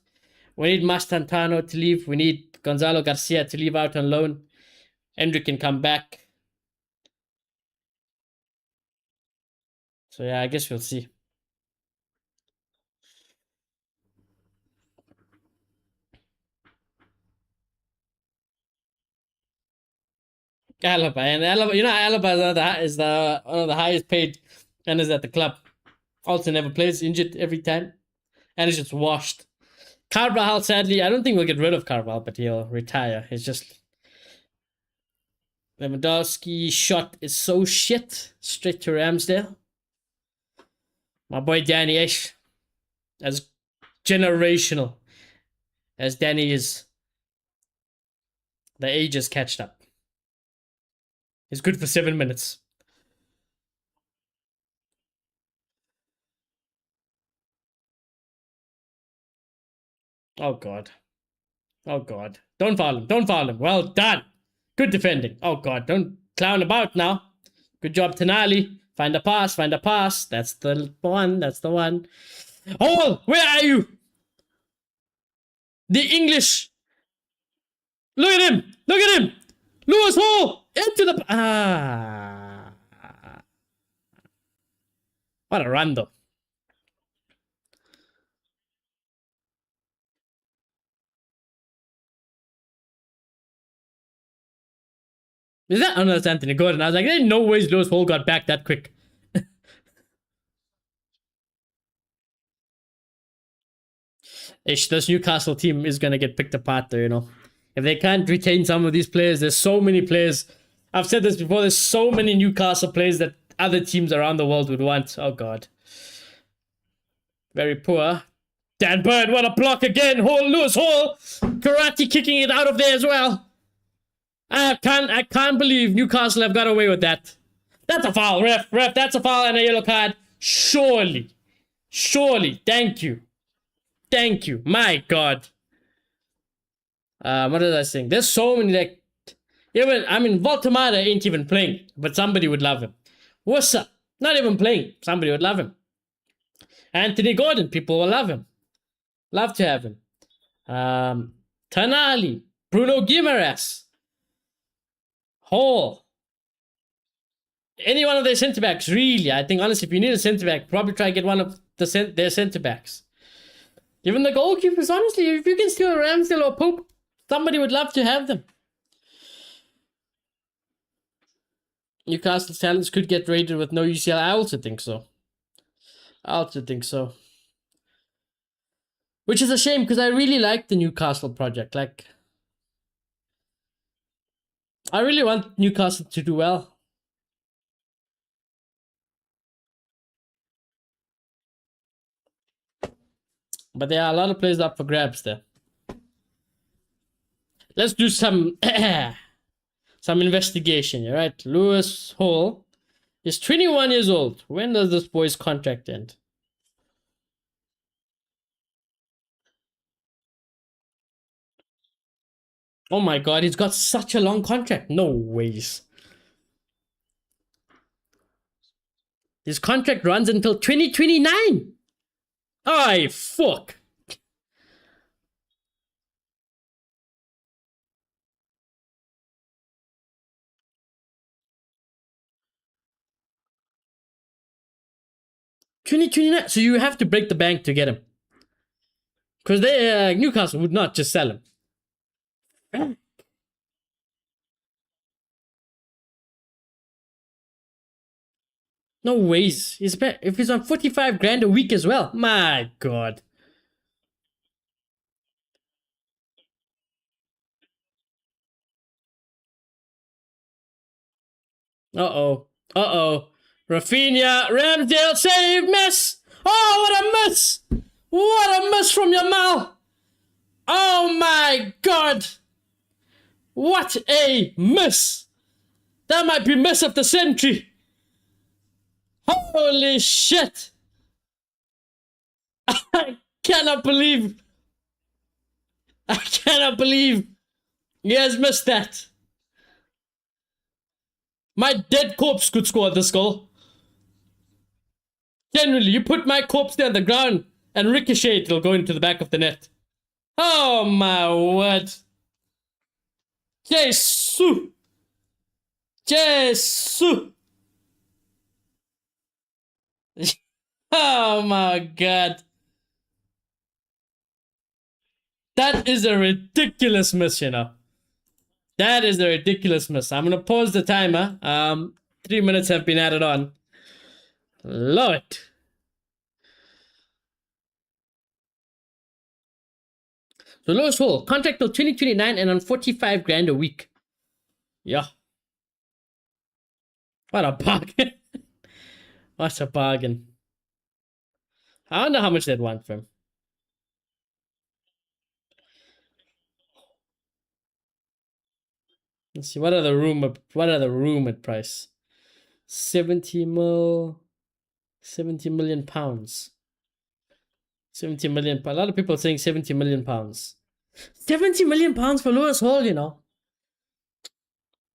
We need Mastantano to leave. We need Gonzalo Garcia to leave out on loan. Hendrick can come back. So yeah, I guess we'll see. Alaba, and Alaba, Alaba is one of the highest paid and is at the club. Also never plays, injured every time, and is just washed. Carvajal, sadly, I don't think we'll get rid of Carvajal, but he'll retire. It's just Lewandowski shot is so shit. Straight to Ramsdale. My boy Danny Ish, as generational as Danny is, the age has catched up. He's good for 7 minutes. Oh, God. Oh, God. Don't foul him. Don't foul him. Well done. Good defending. Oh, God. Don't clown about now. Good job, Tonali. Find a pass. Find a pass. That's the one. That's the one. Oh, where are you? The English Look at him! Look at him! Lewis Hall! Into the... What a run, though. Is that... Oh, no, that's Anthony Gordon. I was like, there's no ways Lewis Hall got back that quick. This Newcastle team is going to get picked apart, though, you know. If they can't retain some of these players, there's so many players. I've said this before, there's so many Newcastle players that other teams around the world would want. Oh, God. Very poor. Dan Bird, what a block again. Lewis Hall. Karate kicking it out of there as well. I can't believe Newcastle have got away with that. That's a foul, ref. That's a foul and a yellow card. Surely. Thank you. My God. What was I saying? There's so many, like, even, I mean, Voltamada ain't even playing, but somebody would love him. Wussa, not even playing, somebody would love him. Anthony Gordon, people will love him. Love to have him. Tonali, Bruno Guimaraes, Hall. Any one of their centre backs, really. I think, honestly, if you need a centre back, probably try to get one of their centre backs. Even the goalkeepers, honestly, if you can steal Ramsdale or Pope, somebody would love to have them. Newcastle talents could get rated with no UCL. I also think so. Which is a shame because I really like the Newcastle project. Like, I really want Newcastle to do well. But there are a lot of players up for grabs there. Let's do some investigation, right? Lewis Hall is 21 years old. When does this boy's contract end? Oh my God, he's got such a long contract. No ways. His contract runs until 2029. Ay, fuck. $2029. So you have to break the bank to get him. Because Newcastle would not just sell him. No ways. If he's on 45 grand a week as well. My God. Uh-oh. Rafinha, Ramsdale, save, miss. Oh, what a miss. What a miss from Yamal. Oh my God. What a miss. That might be miss of the century. Holy shit. I cannot believe he has missed that. My dead corpse could score this goal. Generally, you put my corpse there on the ground and ricochet, it'll go into the back of the net. Oh my word. Jesus. Oh my God. That is a ridiculous miss, you know. That is a ridiculous miss. I'm going to pause the timer. 3 minutes have been added on. Love it. So Lewis Hall, contract till 2029 and on 45 grand a week. Yeah. What a bargain. What a bargain. I wonder how much they'd want for him. Let's see, what are the rumored price? 70 million pounds. 70 million. A lot of people are saying 70 million pounds. 70 million pounds for Lewis Hall, you know.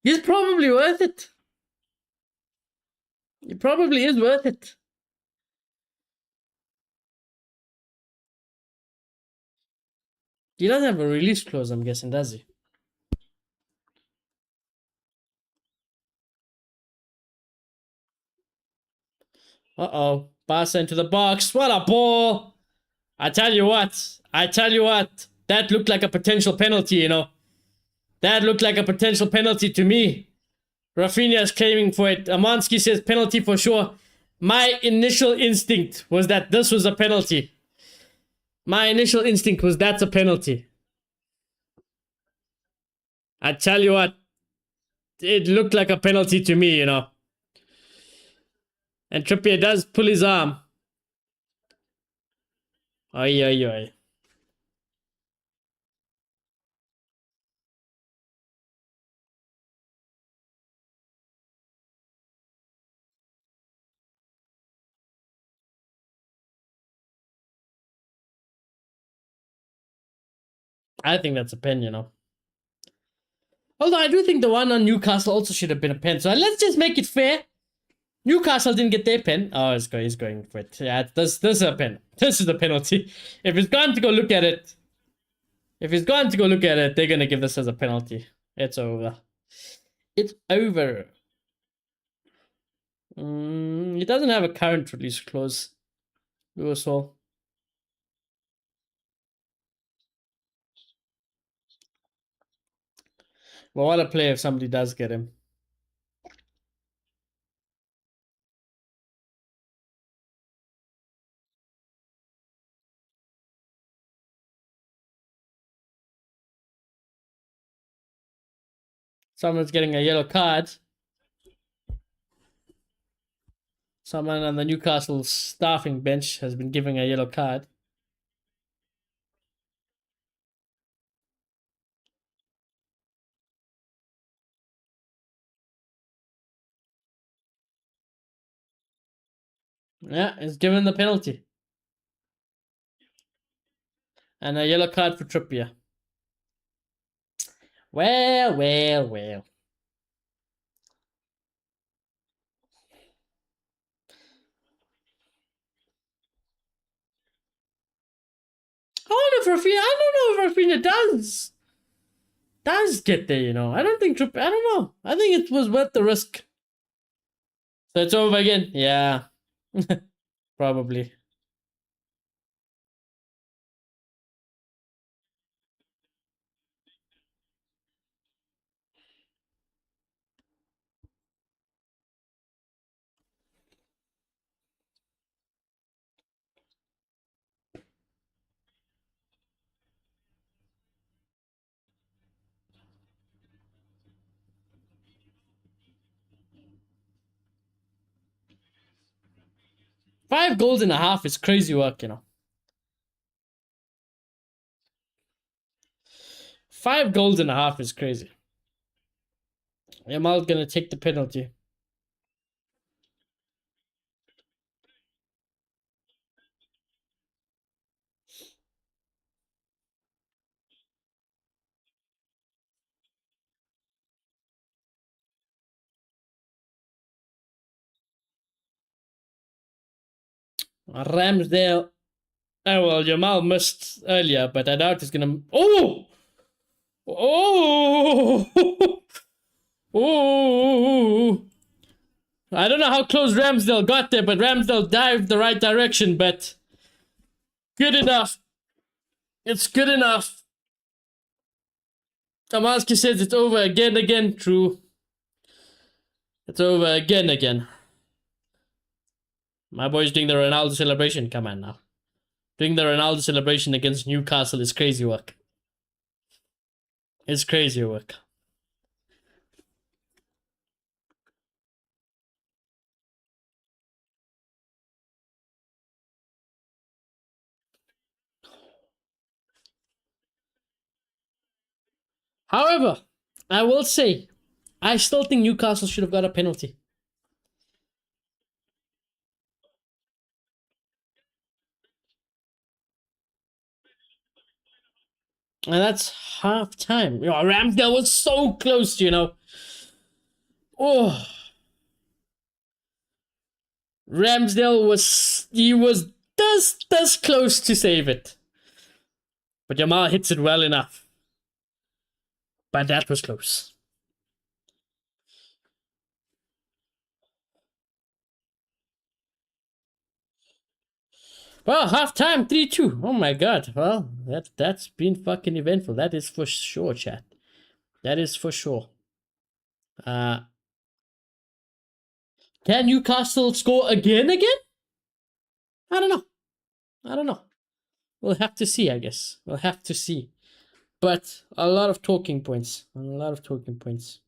He's probably worth it. He probably is worth it. He doesn't have a release clause, I'm guessing, does he? Uh-oh. Barca into the box. What a ball. I tell you what. That looked like a potential penalty, you know. That looked like a potential penalty to me. Rafinha is claiming for it. Amansky says penalty for sure. My initial instinct was that this was a penalty. That's a penalty. I tell you what, it looked like a penalty to me, you know. And Trippier does pull his arm. Oi, oi, oi. I think that's a pen, you know. Although I do think the one on Newcastle also should have been a pen. So let's just make it fair. Newcastle didn't get their pen. Oh, he's going for it. Yeah, this is a pen. This is the penalty. If he's gone to go look at it, they're gonna give this as a penalty. It's over. It's over. It doesn't have a current release clause. USL. Well, what a play if somebody does get him. Someone's getting a yellow card. Someone on the Newcastle staffing bench has been given a yellow card. Yeah, it's given the penalty. And a yellow card for Trippier. Well. I don't know if Rafinha does get there, you know. I don't know. I think it was worth the risk. So it's over again. Yeah. Probably. Five goals and a half is crazy work, you know. 5 goals and a half is crazy. Yamal's gonna take the penalty. Ramsdale. Oh, well, Jamal missed earlier, but I doubt he's gonna. Oh! Oh! Oh! I don't know how close Ramsdale got there, but Ramsdale dived the right direction, but good enough. It's good enough. Amansky says it's over again. True. It's over again. My boy's doing the Ronaldo celebration. Come on now. Doing the Ronaldo celebration against Newcastle is crazy work. It's crazy work. However, I will say, I still think Newcastle should have got a penalty. And that's half time. You know, Ramsdale was so close, you know. Oh. Ramsdale was this close to save it. But Jamal hits it well enough. But that was close. Well, halftime 3-2. Oh my god. Well, that's been fucking eventful. That is for sure, chat. That is for sure. Uh can Newcastle score again? I don't know. I don't know. We'll have to see, I guess. We'll have to see. But a lot of talking points. A lot of talking points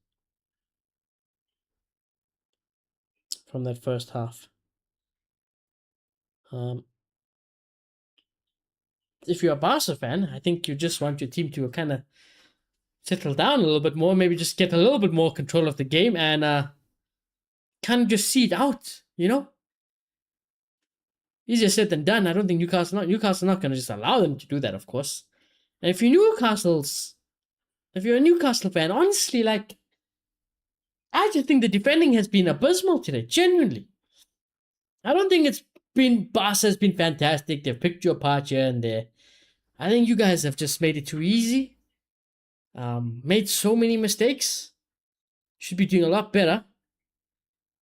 from that first half. If you're a Barca fan, I think you just want your team to kind of settle down a little bit more, maybe just get a little bit more control of the game and kind of just see it out, you know? Easier said than done. I don't think Newcastle not going to just allow them to do that, of course. And if you're a Newcastle fan, honestly, like, I just think the defending has been abysmal today, genuinely. I don't think it's been, Barca has been fantastic. They've picked you apart here and there. I think you guys have just made it too easy. Made so many mistakes. Should be doing a lot better.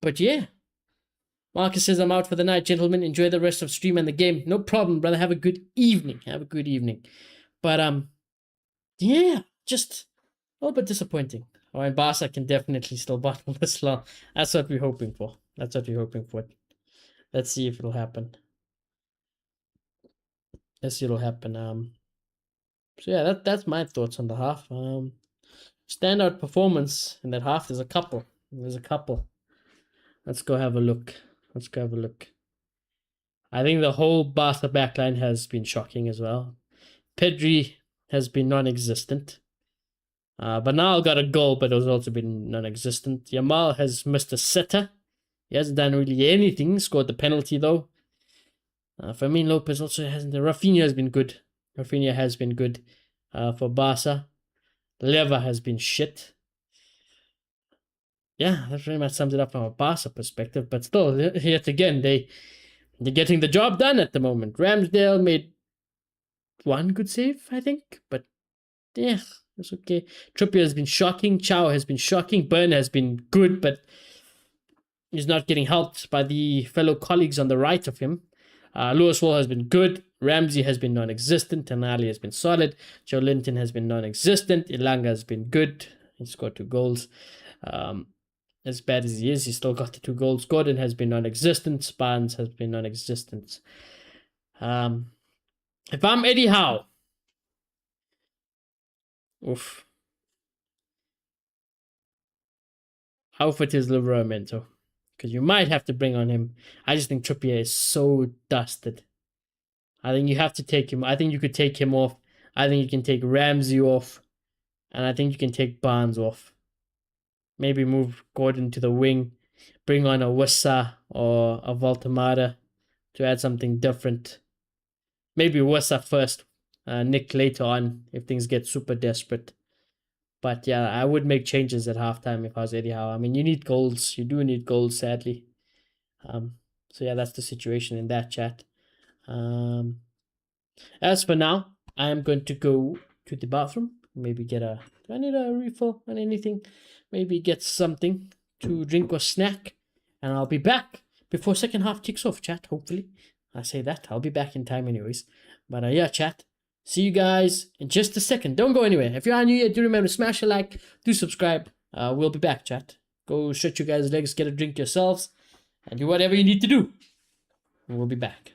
But yeah. Marcus says, I'm out for the night, gentlemen. Enjoy the rest of stream and the game. No problem, brother. Have a good evening. Have a good evening. But yeah, just a little bit disappointing. Oh, and Barca can definitely still bottle this long. That's what we're hoping for. That's what we're hoping for. Let's see if it'll happen. Let's see if it'll happen. So yeah, that's my thoughts on the half. Standout performance in that half. There's a couple. Let's go have a look. I think the whole Barca backline has been shocking as well. Pedri has been non-existent. Bernal got a goal, but it has also been non-existent. Yamal has missed a sitter. He hasn't done really anything. Scored the penalty though. Fermin Lopez also hasn't. Rafinha has been good. For Barca. Leva has been shit. Yeah, that pretty much sums it up from a Barca perspective. But still, yet again, they're getting the job done at the moment. Ramsdale made one good save, I think, but yeah, it's okay. Trippier has been shocking. Chow has been shocking. Burn has been good, but he's not getting helped by the fellow colleagues on the right of him. Lewis Wall has been good. Ramsey has been non-existent. Tonali has been solid. Joe Linton has been non-existent. Ilanga has been good. He scored 2 goals. As bad as he is, he still got the 2 goals. Gordon has been non-existent. Spans has been non-existent. If I'm Eddie Howe, oof. How fit is Livramento? Because you might have to bring on him. I just think Trippier is so dusted. I think you have to take him. I think you could take him off. I think you can take Ramsey off. And I think you can take Barnes off. Maybe move Gordon to the wing. Bring on a Wissa or a Voltamada to add something different. Maybe Wissa first. Nick later on if things get super desperate. But yeah, I would make changes at halftime if I was Eddie Howe. I mean, you need goals. You do need goals, sadly. So yeah, that's the situation in that chat. As for now, I am going to go to the bathroom. Maybe do I need a refill on anything? Maybe get something to drink or snack. And I'll be back before second half kicks off, chat, hopefully. I say that. I'll be back in time anyways. But yeah, chat. See you guys in just a second. Don't go anywhere. If you are new here, do remember to smash a like. Do subscribe. We'll be back, chat. Go stretch your guys' legs, get a drink yourselves, and do whatever you need to do. And we'll be back.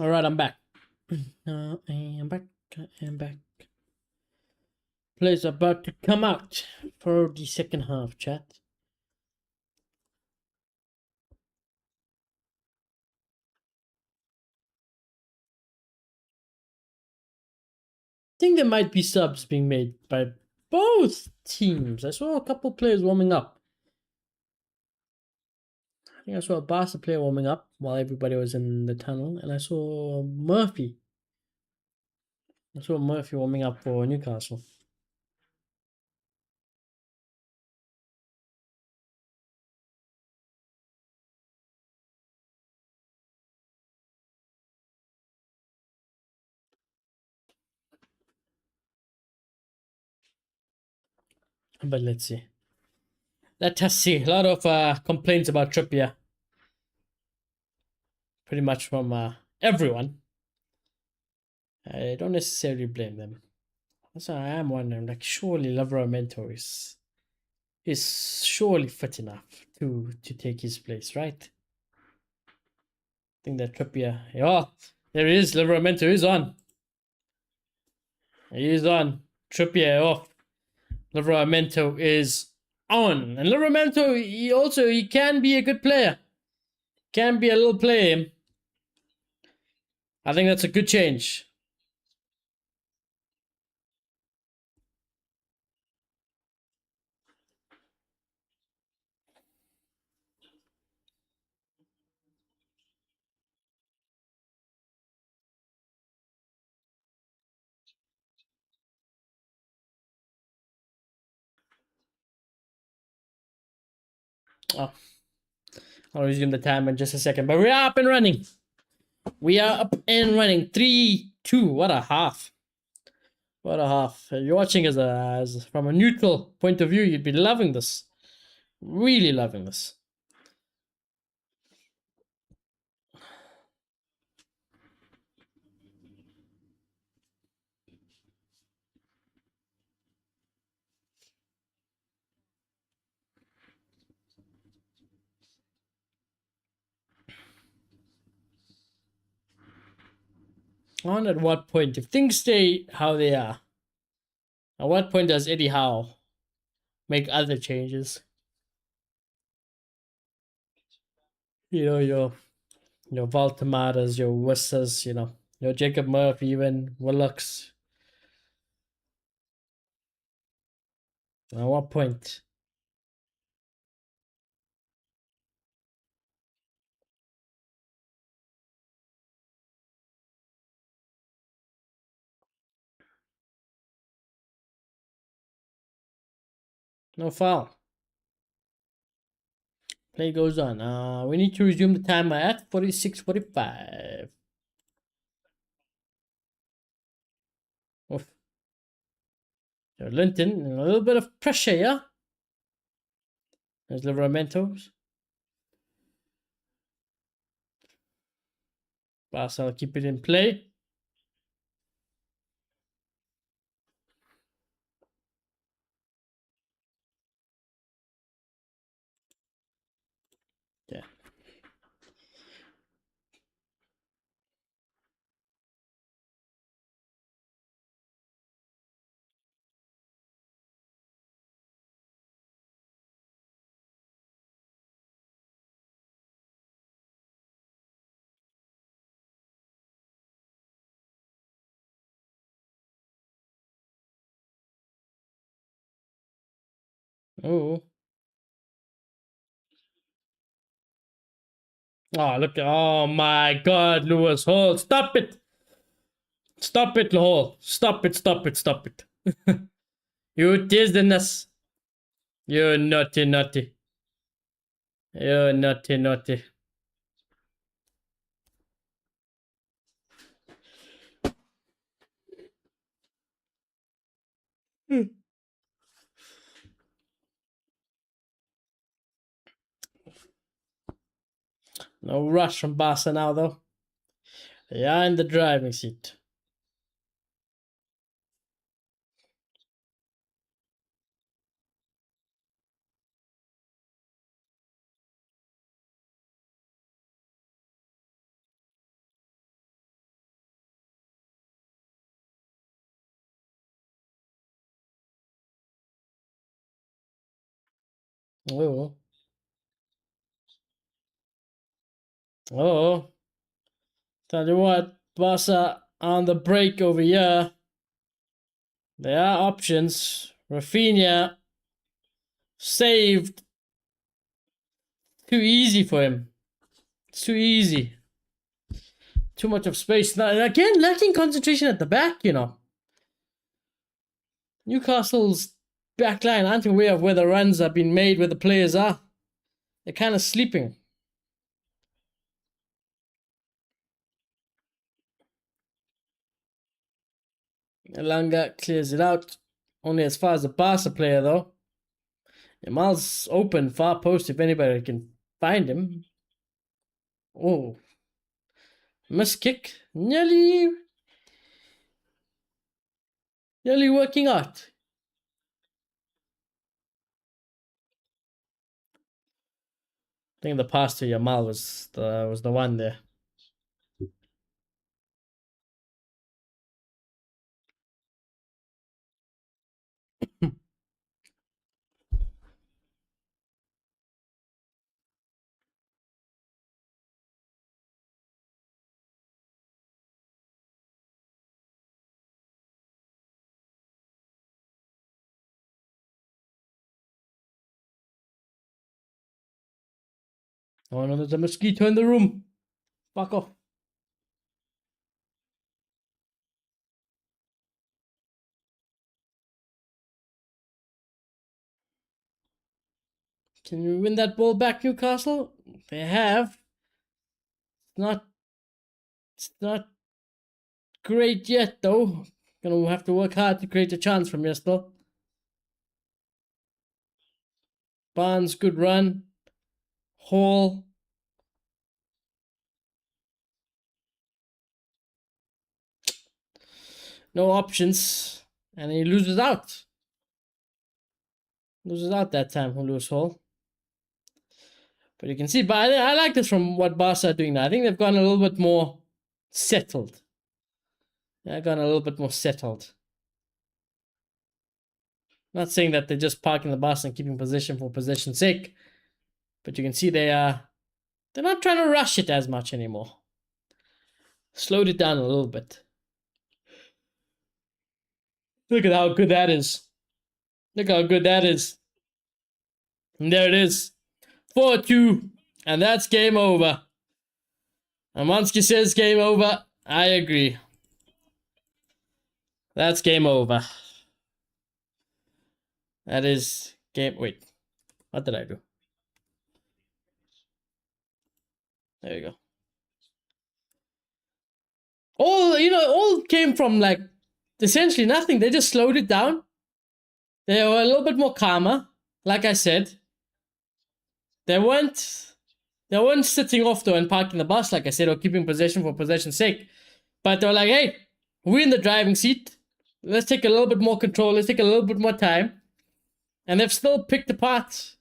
All right, I'm back. I am back. I am back. Players about to come out for the second half, chat. I think there might be subs being made by both teams. I saw a couple players warming up. I think I saw a Barca player warming up while everybody was in the tunnel, and I saw Murphy. I saw Murphy warming up for Newcastle. But let's see. Let us see. A lot of complaints about Trippier. Pretty much from everyone. I don't necessarily blame them. So I am wondering, like, surely Livramento is surely fit enough to take his place, right? I think that Trippier. Oh, there he is. Livramento is on. He is on. Trippier off. Livramento is on. And Livramento, he can be a good player. Can be a little player. I think that's a good change. Oh, I'll resume the time in just a second. But we're up and running. We are up and running. 3, 2. What a half. What a half. You're watching as from a neutral point of view, you'd be loving this. Really loving this. On at what point, if things stay how they are, at what point does Eddie Howe make other changes? You know, your Valtemaras, your Wissers, your Jacob Murphy, even Willocks. At what point? No foul. Play goes on. We need to resume the timer at 46:45. Oof. So Linton, a little bit of pressure, yeah? There's Livramentos. Barca keep it in play. Yeah. Oh. Oh, look. Oh, my God, Lewis Hall. Stop it. Stop it, Hall. Stop it, stop it, stop it. You teased us. You naughty, naughty. You naughty, naughty. No rush from Barca now, though. They are in the driving seat. Oh. Oh. Tell you what, Barca on the break over here. There are options. Rafinha saved. Too easy for him. It's too easy. Too much of space. Now, again, lacking concentration at the back, you know. Newcastle's backline aren't aware of where the runs have been made, where the players are. They're kind of sleeping. Elanga clears it out. Only as far as the Barca player, though. Yamal's open, far post if anybody can find him. Oh. Missed kick. Nearly working out. I think the pass to Yamal was the one there. Oh no, there's a mosquito in the room. Fuck off. Can you win that ball back, Newcastle? They have. Not it's not great yet though. Gonna have to work hard to create a chance from here still. Barnes, good run. Hall. No options. And he loses out. Loses out that time from Lewis Hall. But you can see, but I like this from what Barca are doing now. I think they've gone a little bit more settled. They've gone a little bit more settled. Not saying that they're just parking the bus and keeping position for position's sake, but you can see they're not trying to rush it as much anymore. Slowed it down a little bit. Look at how good that is. Look how good that is. And there it is. 4-2. And that's game over. Amansky says game over. I agree. That's game over. That is game... Wait. What did I do? There you go. All came from like essentially nothing. They just slowed it down. They were a little bit more calmer. Like I said, they weren't sitting off though and parking the bus, like I said, or keeping possession for possession's sake. But they were like, hey, we're in the driving seat. Let's take a little bit more control. Let's take a little bit more time. And they've still picked apart.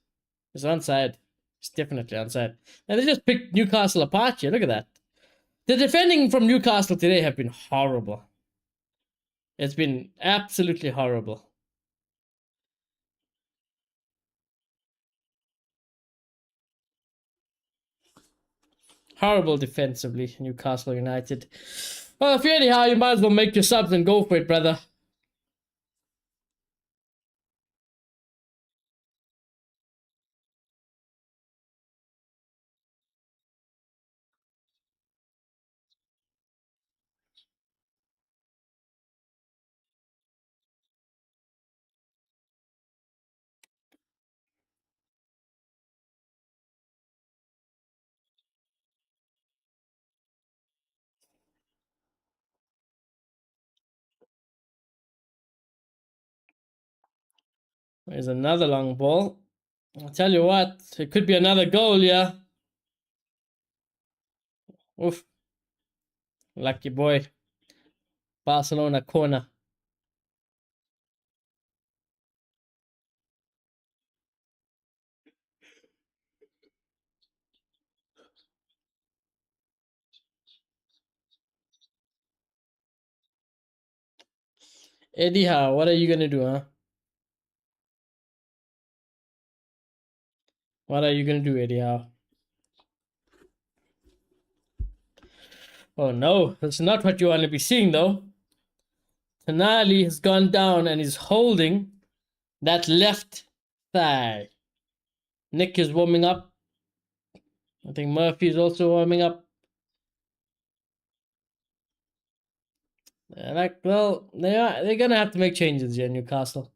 It's onside. It's definitely onside. And they just picked Newcastle apart here. Look at that. The defending from Newcastle today have been horrible. It's been absolutely horrible. Horrible defensively, Newcastle United. Well, if you're anyhow, you might as well make your subs and go for it, brother. There's another long ball. I'll tell you what, it could be another goal, yeah. Oof. Lucky boy. Barcelona corner. Eddie Howe, what are you gonna do, huh? What are you gonna do, Eddie Howe? Oh no, that's not what you want to be seeing, though. Tonali has gone down and is holding that left thigh. Nick is warming up. I think Murphy is also warming up. Well, they're gonna have to make changes here, Newcastle.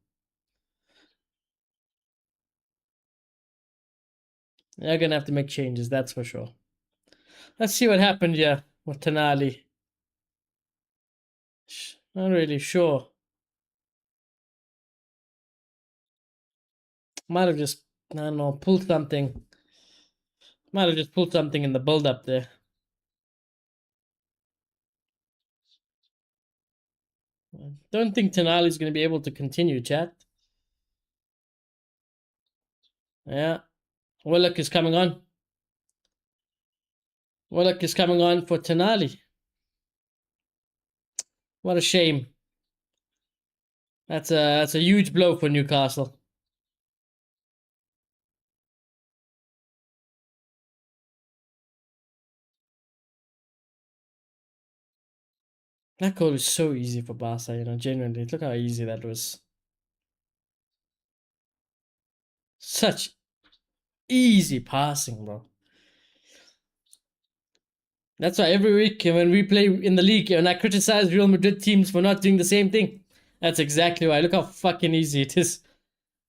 They're gonna have to make changes, that's for sure. Let's see what happened here with Tonali. Not really sure. Might have just, I don't know, pulled something. Might have just pulled something in the build up there. Don't think Tonali's going to be able to continue, chat. Yeah. Willock is coming on. Willock is coming on for Tonali. What a shame. That's a huge blow for Newcastle. That goal is so easy for Barca, genuinely. Look how easy that was. Such easy passing, bro. That's why every week when we play in the league and I criticize Real Madrid teams for not doing the same thing. That's exactly why. Look how fucking easy it is.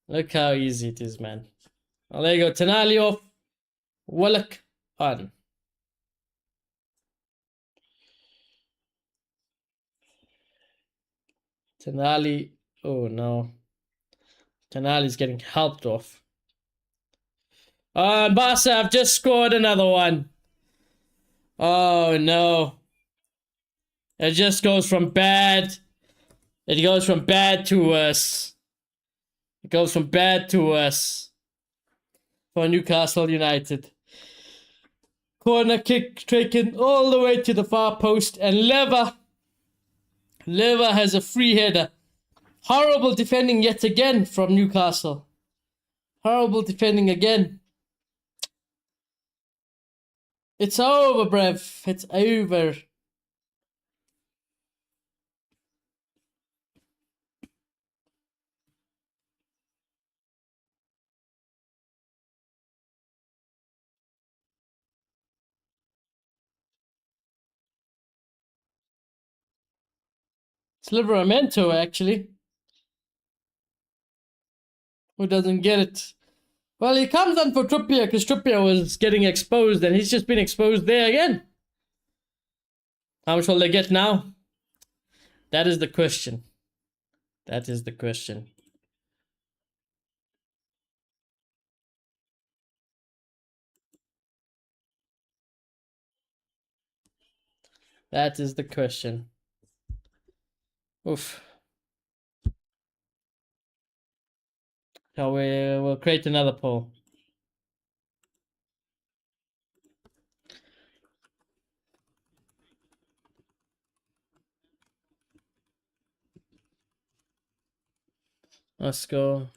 Look how easy it is, man. Well, there you go. Tonali off. Willock on. Tonali. Oh no. Tonali's getting helped off. And Barca have just scored another one. Oh no. It just goes from bad. It goes from bad to worse. It goes from bad to worse for Newcastle United. Corner kick taken all the way to the far post, and Leva has a free header. Horrible defending yet again from Newcastle. Horrible defending again. It's over, Brev. It's over. It's Livramento, actually, who doesn't get it. Well, he comes on for Trippier because Trippier was getting exposed, and he's just been exposed there again. How much will they get now? That is the question. That is the question. That is the question. Oof. So we'll create another poll. Let's go.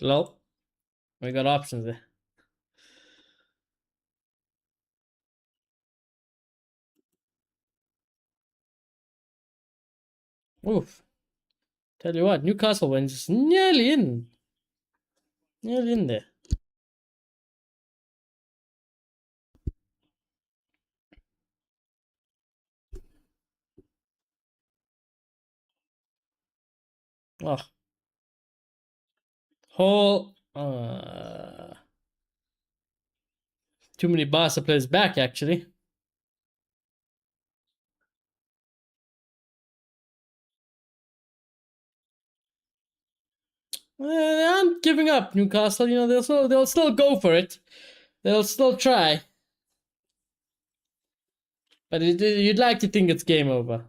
Lol. We got options there. Oof. Tell you what, Newcastle wins nearly in. Nearly in there. Oh. Whole. Too many Barca players back, actually. They aren't giving up, Newcastle. They'll still go for it. They'll still try. But you'd like to think it's game over.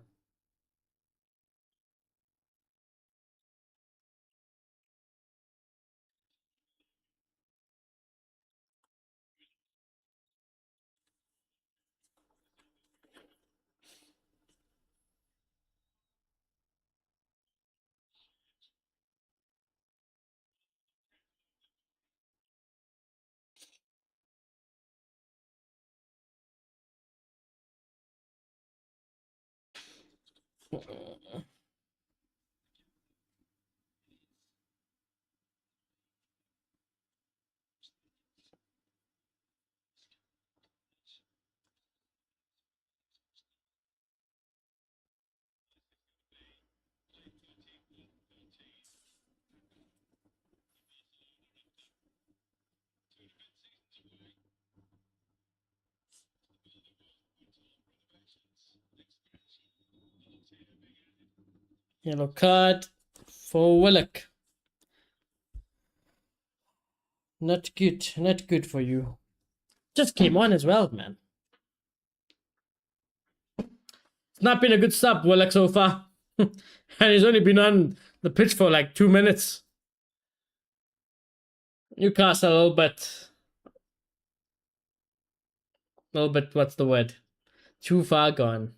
Yellow card for Willock. Not good. Not good for you. Just came on as well, man. It's not been a good sub, Willock, so far. And he's only been on the pitch for like 2 minutes. Newcastle a little bit, what's the word? Too far gone.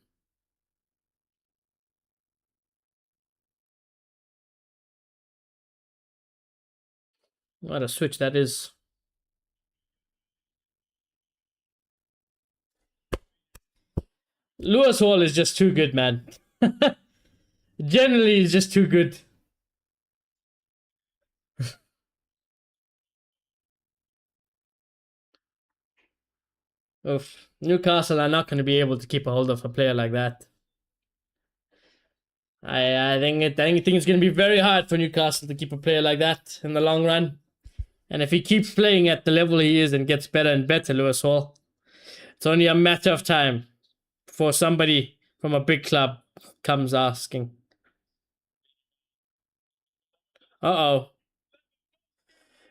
What a switch that is. Lewis Hall is just too good, man. Generally, he's just too good. Oof. Newcastle are not going to be able to keep a hold of a player like that. I think it's going to be very hard for Newcastle to keep a player like that in the long run. And if he keeps playing at the level he is and gets better and better, Lewis Hall, it's only a matter of time before somebody from a big club comes asking. Uh-oh.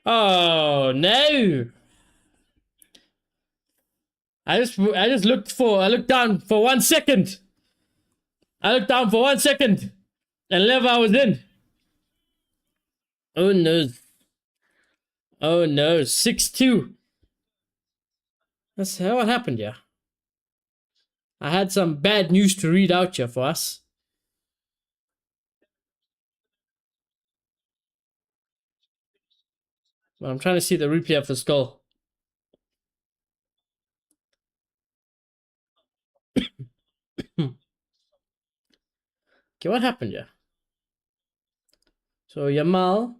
Oh, no. I looked down for 1 second. I looked down for 1 second. And Lever was in. Oh, no. Oh, no. 6-2. That's what happened, yeah. I had some bad news to read out here for us. Well, I'm trying to see the replay of this goal. Okay, what happened here? So Yamal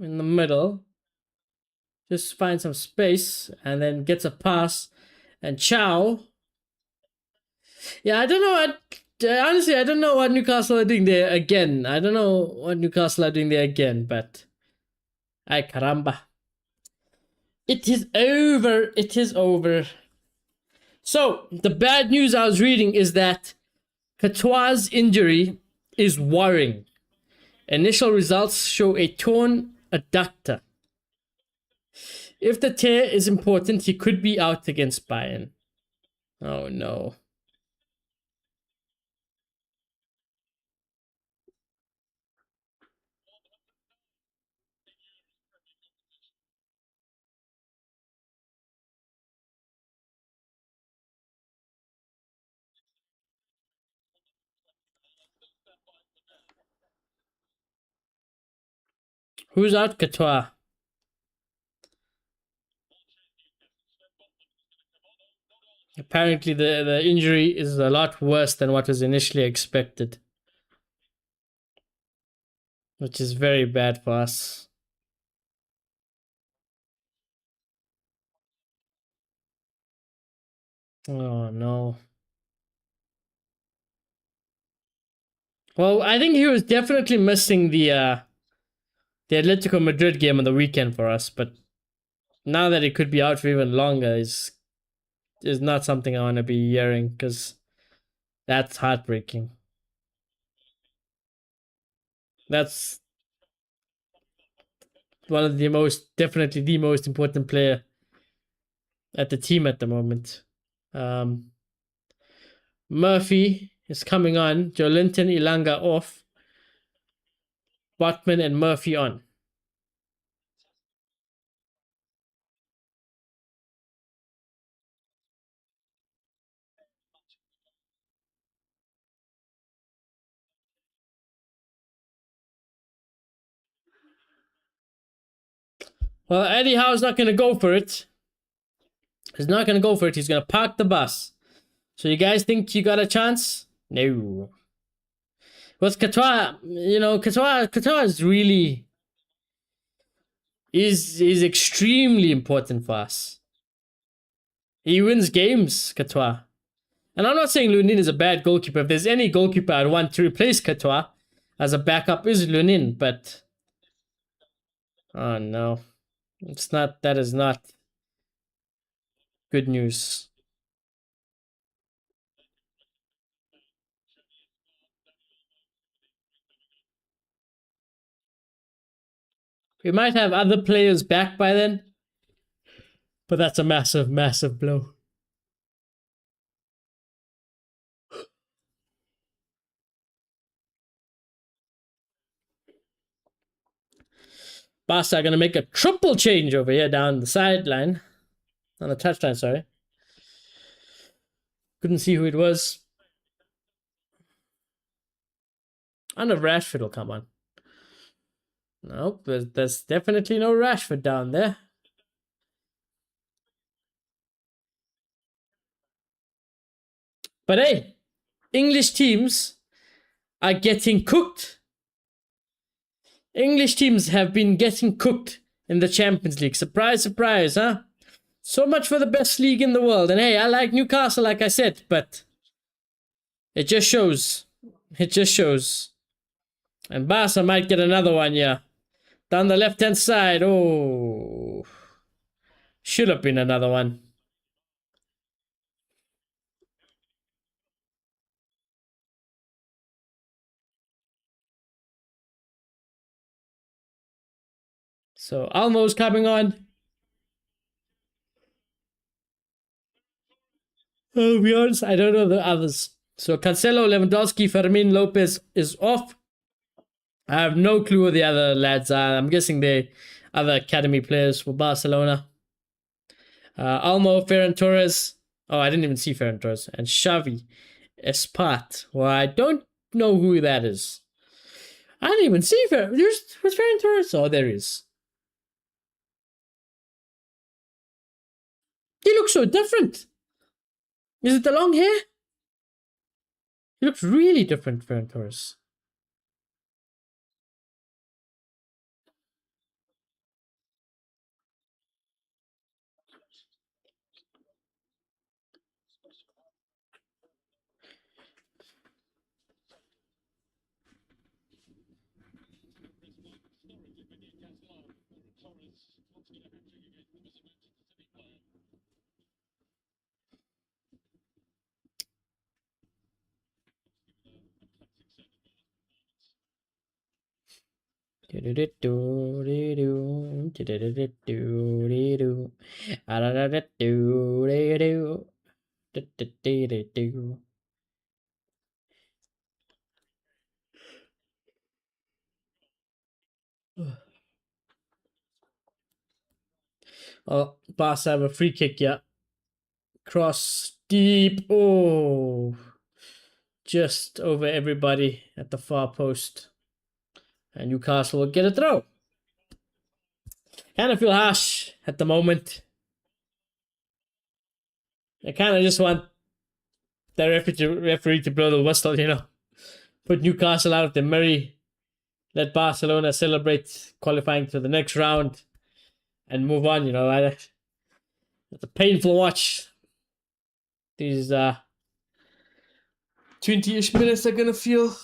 in the middle just finds some space and then gets a pass, and Chow. Yeah, I don't know what. Honestly, I don't know what Newcastle are doing there again. I don't know what Newcastle are doing there again, but ay caramba. It is over. It is over. So the bad news I was reading is that Courtois' injury is worrying. Initial results show a torn adductor. If the tear is important, he could be out against Bayern. Oh no. Who's out? Courtois. Apparently, the injury is a lot worse than what was initially expected, which is very bad for us. Oh no. Well, I think he was definitely missing the Atletico Madrid game on the weekend for us, but now that it could be out for even longer is not something I want to be hearing, because that's heartbreaking. That's one of definitely the most important player at the team at the moment. Murphy is coming on. Jolinton Ilanga off. Botman and Murphy on. Well, Eddie Howe's not going to go for it. He's not gonna go for it. He's gonna park the bus. So you guys think you got a chance? No. With Courtois, Courtois is really is extremely important for us. He wins games, Courtois. And I'm not saying Lunin is a bad goalkeeper. If there's any goalkeeper I'd want to replace Courtois as a backup is Lunin, but oh no. That is not good news. We might have other players back by then, but that's a massive, massive blow. Barca are going to make a triple change over here down the sideline. On the touchline, sorry. Couldn't see who it was. I know Rashford will come on. Nope, there's definitely no Rashford down there. But hey, English teams are getting cooked. English teams have been getting cooked in the Champions League. Surprise, surprise, huh? So much for the best league in the world. And hey, I like Newcastle, like I said, but it just shows. It just shows. And Barca might get another one, yeah. Down the left-hand side. Oh. Should have been another one. So Almo's coming on. To be honest, I don't know the others. So Cancelo, Lewandowski, Fermin, Lopez is off. I have no clue who the other lads are. I'm guessing they other academy players for Barcelona. Almo, Ferran Torres. Oh, I didn't even see Ferran Torres. And Xavi Espat. Well, I don't know who that is. I didn't even see Ferran. Where's Ferran Torres? Oh, there he is. He looks so different. Is it the long hair? He looks really different, Ferran Torres. Oh, Barca have a free kick, yeah. Cross deep. Oh. Just over everybody at the far post. And Newcastle will get a throw. Kind of feel harsh at the moment. I kind of just want the referee to blow the whistle, Put Newcastle out of the Murray. Let Barcelona celebrate qualifying to the next round and move on, It's a painful watch. These 20-ish minutes are going to feel.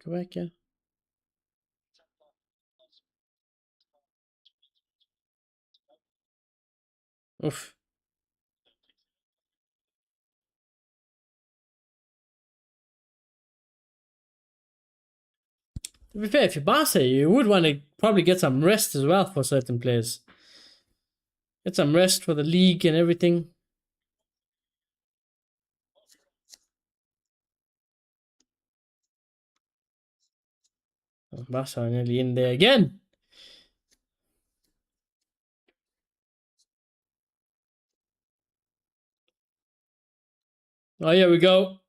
Go back, yeah. Oof. To be fair, if you're Barca, you would want to probably get some rest as well for certain players. Get some rest for the league and everything. Barca are nearly in there again. Oh, here we go.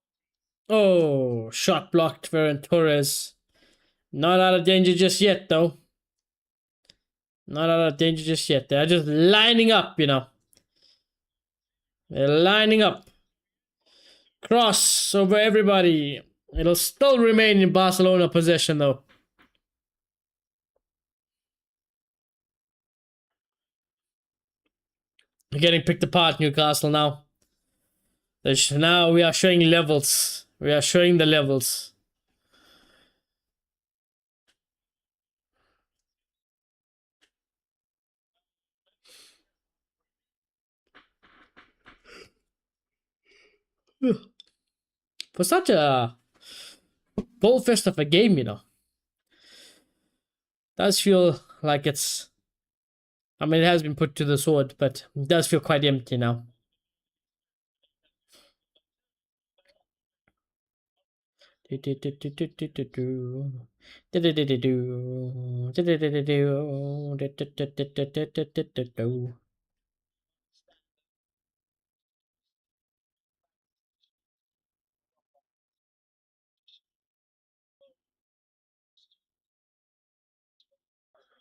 Oh, shot blocked, Ferran Torres. Not out of danger just yet, though. Not out of danger just yet. They're just lining up, you know. They're lining up. Cross over everybody. It'll still remain in Barcelona possession, though. They're getting picked apart, Newcastle, now. Now we are showing levels. We are showing the levels. For such a goal fest of a game, you know, does feel like it's. I mean, it has been put to the sword, but it does feel quite empty now.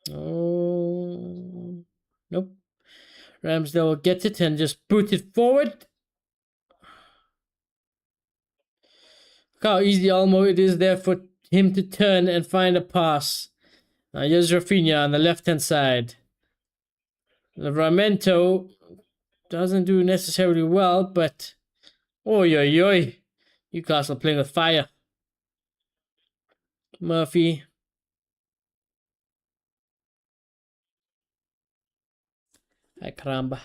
Oh, nope. Ramsdale gets it and just boot it forward. Look how easy almost it is there for him to turn and find a pass. Now here's Rafinha on the left-hand side. Livramento doesn't do necessarily well, but oi oi oi. Newcastle playing with fire. Murphy. Ay caramba.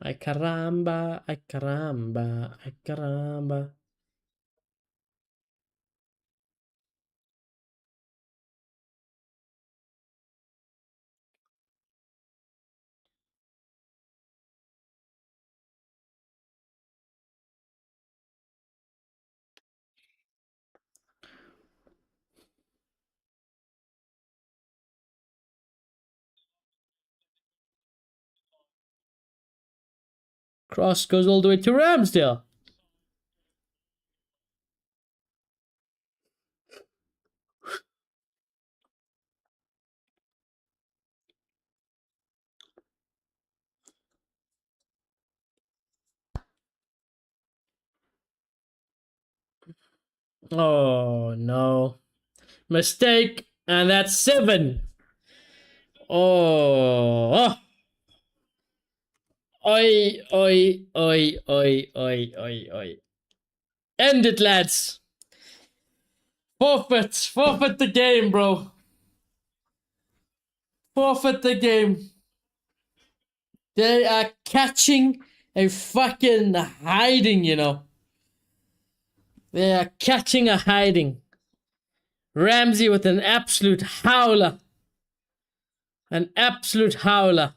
Ay caramba. Ay caramba. Ay caramba. Cross goes all the way to Ramsdale. Oh no. Mistake. And that's 7. Oh. Oi, oi, oi, oi, oi, oi, oi. End it, lads. Forfeit. Forfeit the game, bro. Forfeit the game. They are catching a fucking hiding, you know. They are catching a hiding. Ramsey with an absolute howler. An absolute howler.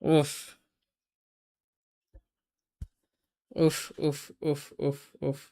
Oof. Oof, oof, oof, oof, oof.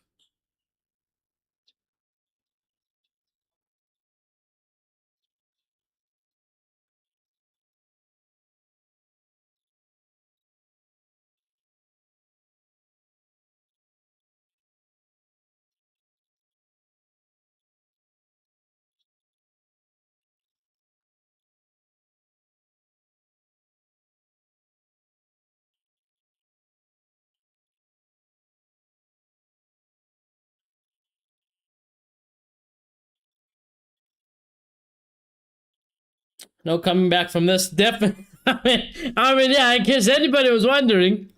No coming back from this. Definitely. Yeah, in case anybody was wondering,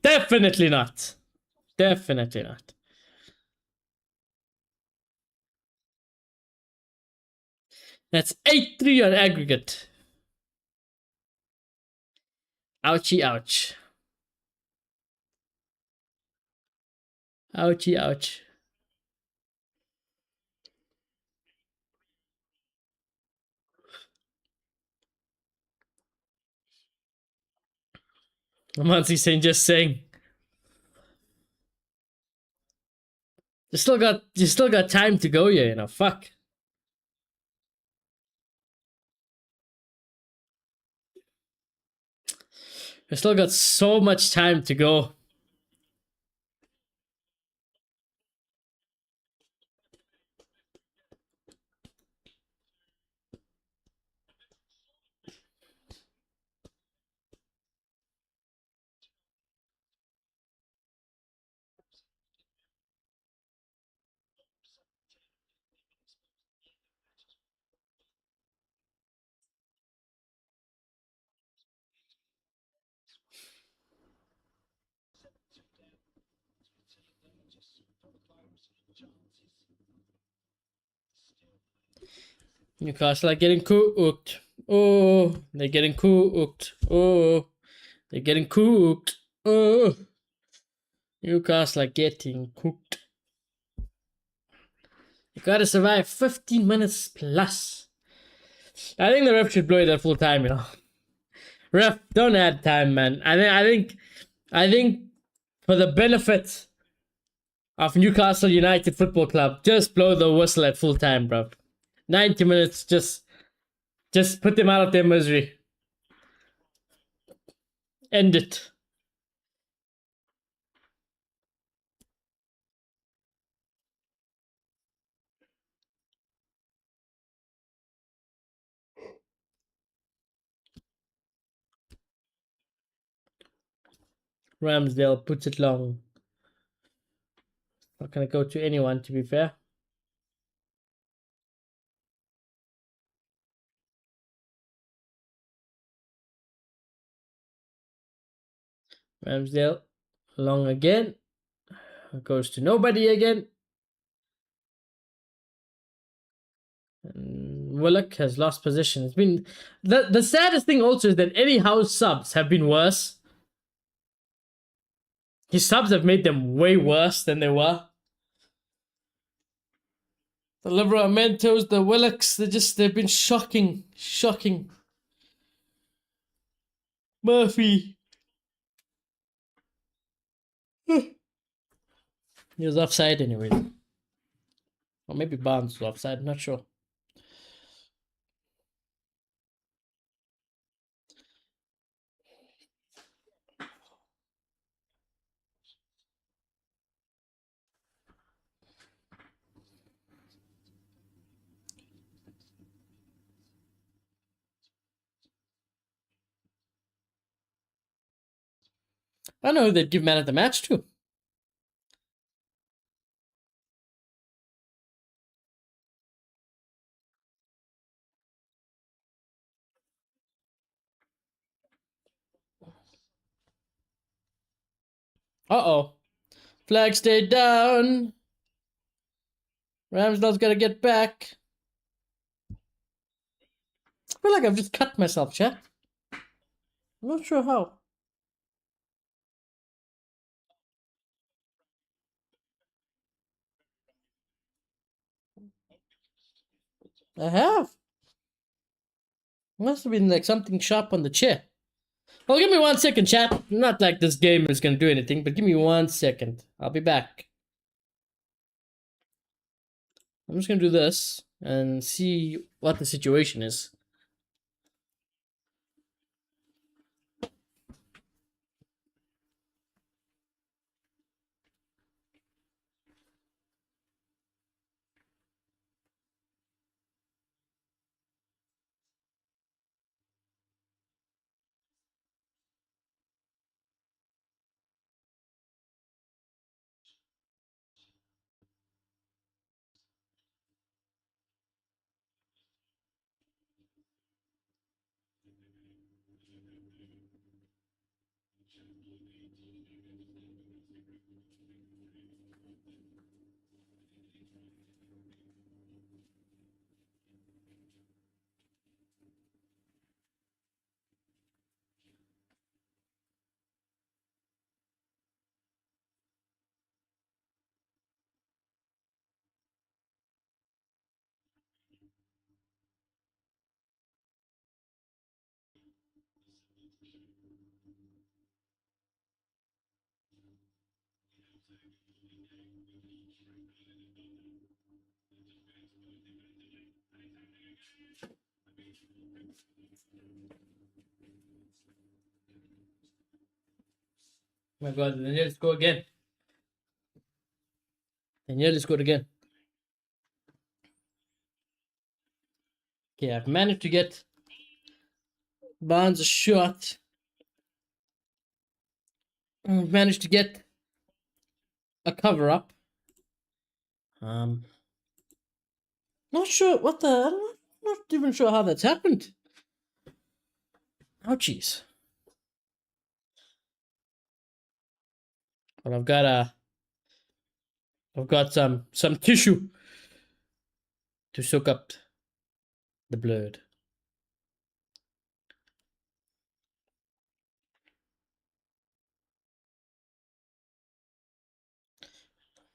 definitely not. Definitely not. That's 8-3 on aggregate. Ouchie, ouch. Ouchie, ouch. Mansi saying, just saying. You still got time to go here, you know. Fuck. You still got so much time to go. Newcastle are getting cooked. Oh, they're getting cooked. Oh, they're getting cooked. Oh, Newcastle are getting cooked. You gotta survive 15 minutes plus. I think the ref should blow it at full time, you know. Ref, don't add time, man. I think for the benefit of Newcastle United Football Club, just blow the whistle at full time, bro. 90 minutes, just put them out of their misery. End it. Ramsdale puts it long. Not gonna go to anyone, to be fair. Ramsdale long again. Goes to nobody again. And Willock has lost position. It's been the saddest thing also is that Eddie Howe's subs have been worse. His subs have made them way worse than they were. The Liveramentos, the Willocks, they've been shocking. Murphy. He was offside anyway. Or maybe Barnes was offside, I'm not sure. I know who they'd give man of the match to. Uh-oh. Flag stayed down. Ramsdale's gotta get back. I feel like I've just cut myself, chat. I'm not sure how. I have. Must have been like something sharp on the chair. Well, give me 1 second, chat. Not like this game is gonna do anything, but give me 1 second. I'll be back. I'm just gonna do this and see what the situation is. My God, they nearly score again. They nearly scored again. Okay, I've managed to get Barnes a shot. I've managed to get a cover up. Not sure what the. I'm not even sure how that's happened. Ouchies. But I've got some tissue to soak up the blood.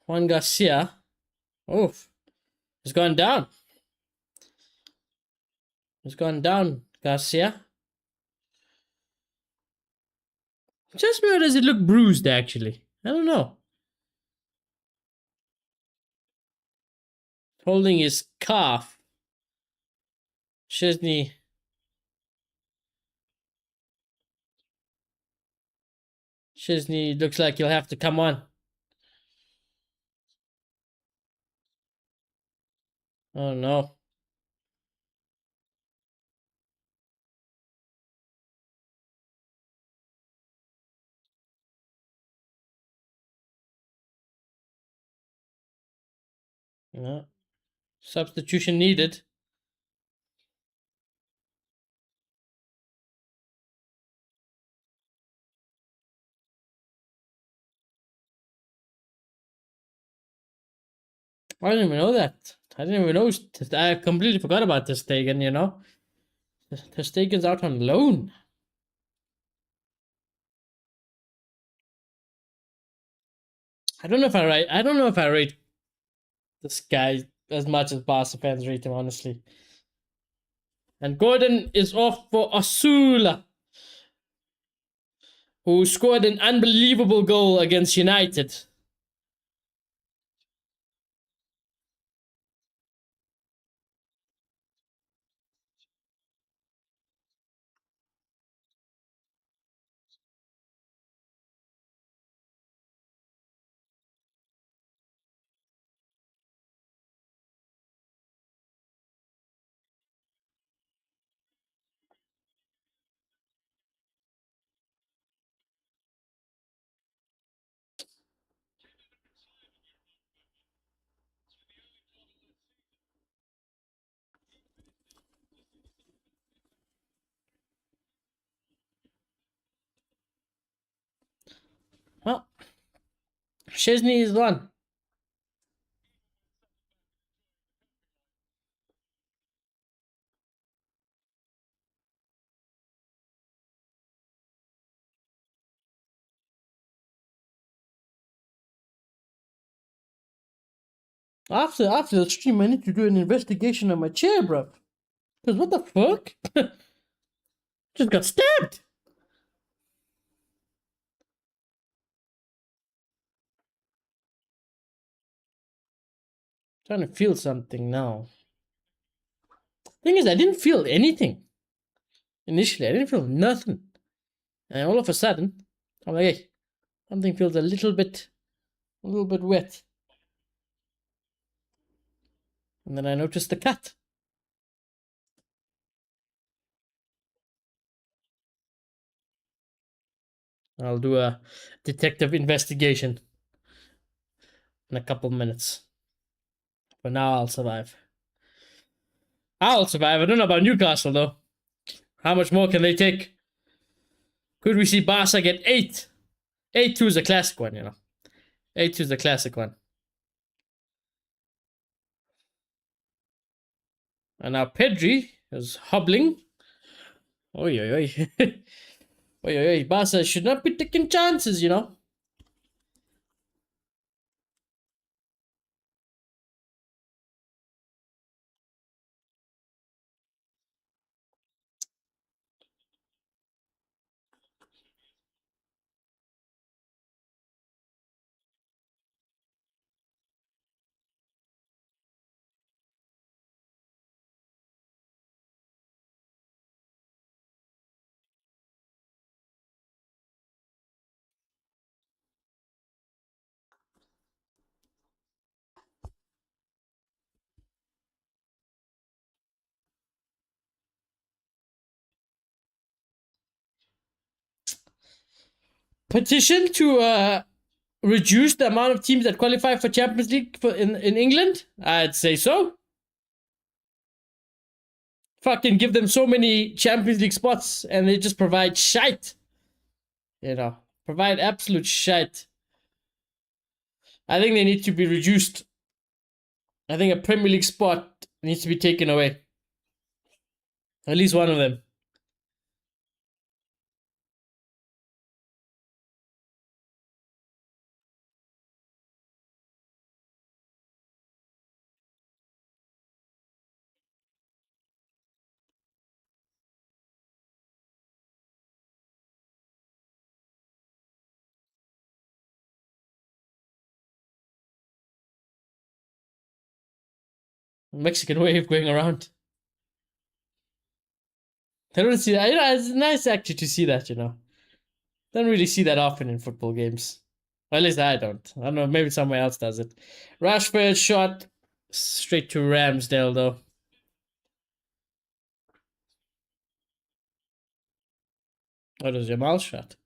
Juan Garcia. Oh, he's gone down. He's gone down, Garcia. Just where does it look bruised, actually? I don't know. Holding his calf. Chesney. Chesney looks like he'll have to come on. Oh no. No. Substitution needed. I didn't even know that. I didn't even know. I completely forgot about this Stegen, you know? The Stegen's out on loan. I don't know if I rate this guy as much as Barca fans rate him, honestly. And Gordon is off for Osula, who scored an unbelievable goal against United. Well, Chesney is one. After the stream, I need to do an investigation on my chair, bro. Because what the fuck? Just got stabbed. Trying to feel something now. Thing is, I didn't feel anything. Initially, I didn't feel nothing. And all of a sudden, I'm like, hey, something feels a little bit wet. And then I noticed the cut. I'll do a detective investigation in a couple minutes. For now, I'll survive. I'll survive. I don't know about Newcastle, though. How much more can they take? Could we see Barca get 8? 8-2 is a classic one, you know. 8-2 is a classic one. And now Pedri is hobbling. Oi, oi, oi. Oi, oi, oi. Barca should not be taking chances, you know. petition to reduce the amount of teams that qualify for Champions League in England? I'd say so. Fucking give them so many Champions League spots and they just provide shite. You know, provide absolute shite. I think they need to be reduced. I think a Premier League spot needs to be taken away. At least one of them. Mexican wave going around. I don't see that. You know, it's nice actually to see that, you know. Don't really see that often in football games. Or at least I don't. I don't know, maybe somewhere else does it. Rashford shot straight to Ramsdale, though. What was Jamal shot?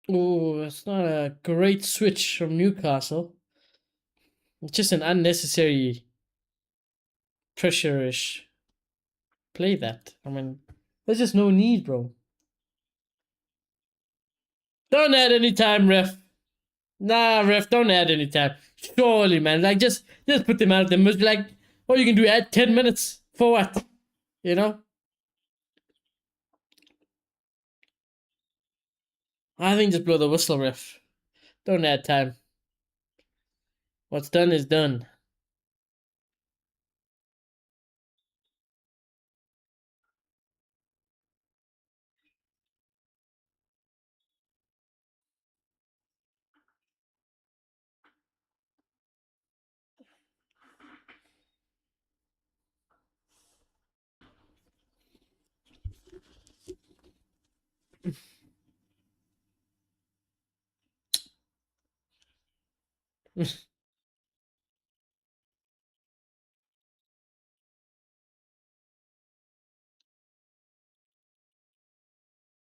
Oh, it's not a great switch from Newcastle. It's just an unnecessary pressure-ish play that. I mean, there's just no need, bro. Don't add any time, ref. Nah, ref, don't add any time. Surely, man. Like, just put them out there. Must be like, all you can do, add 10 minutes. For what? You know? I think just blow the whistle, ref. Don't add time. What's done is done.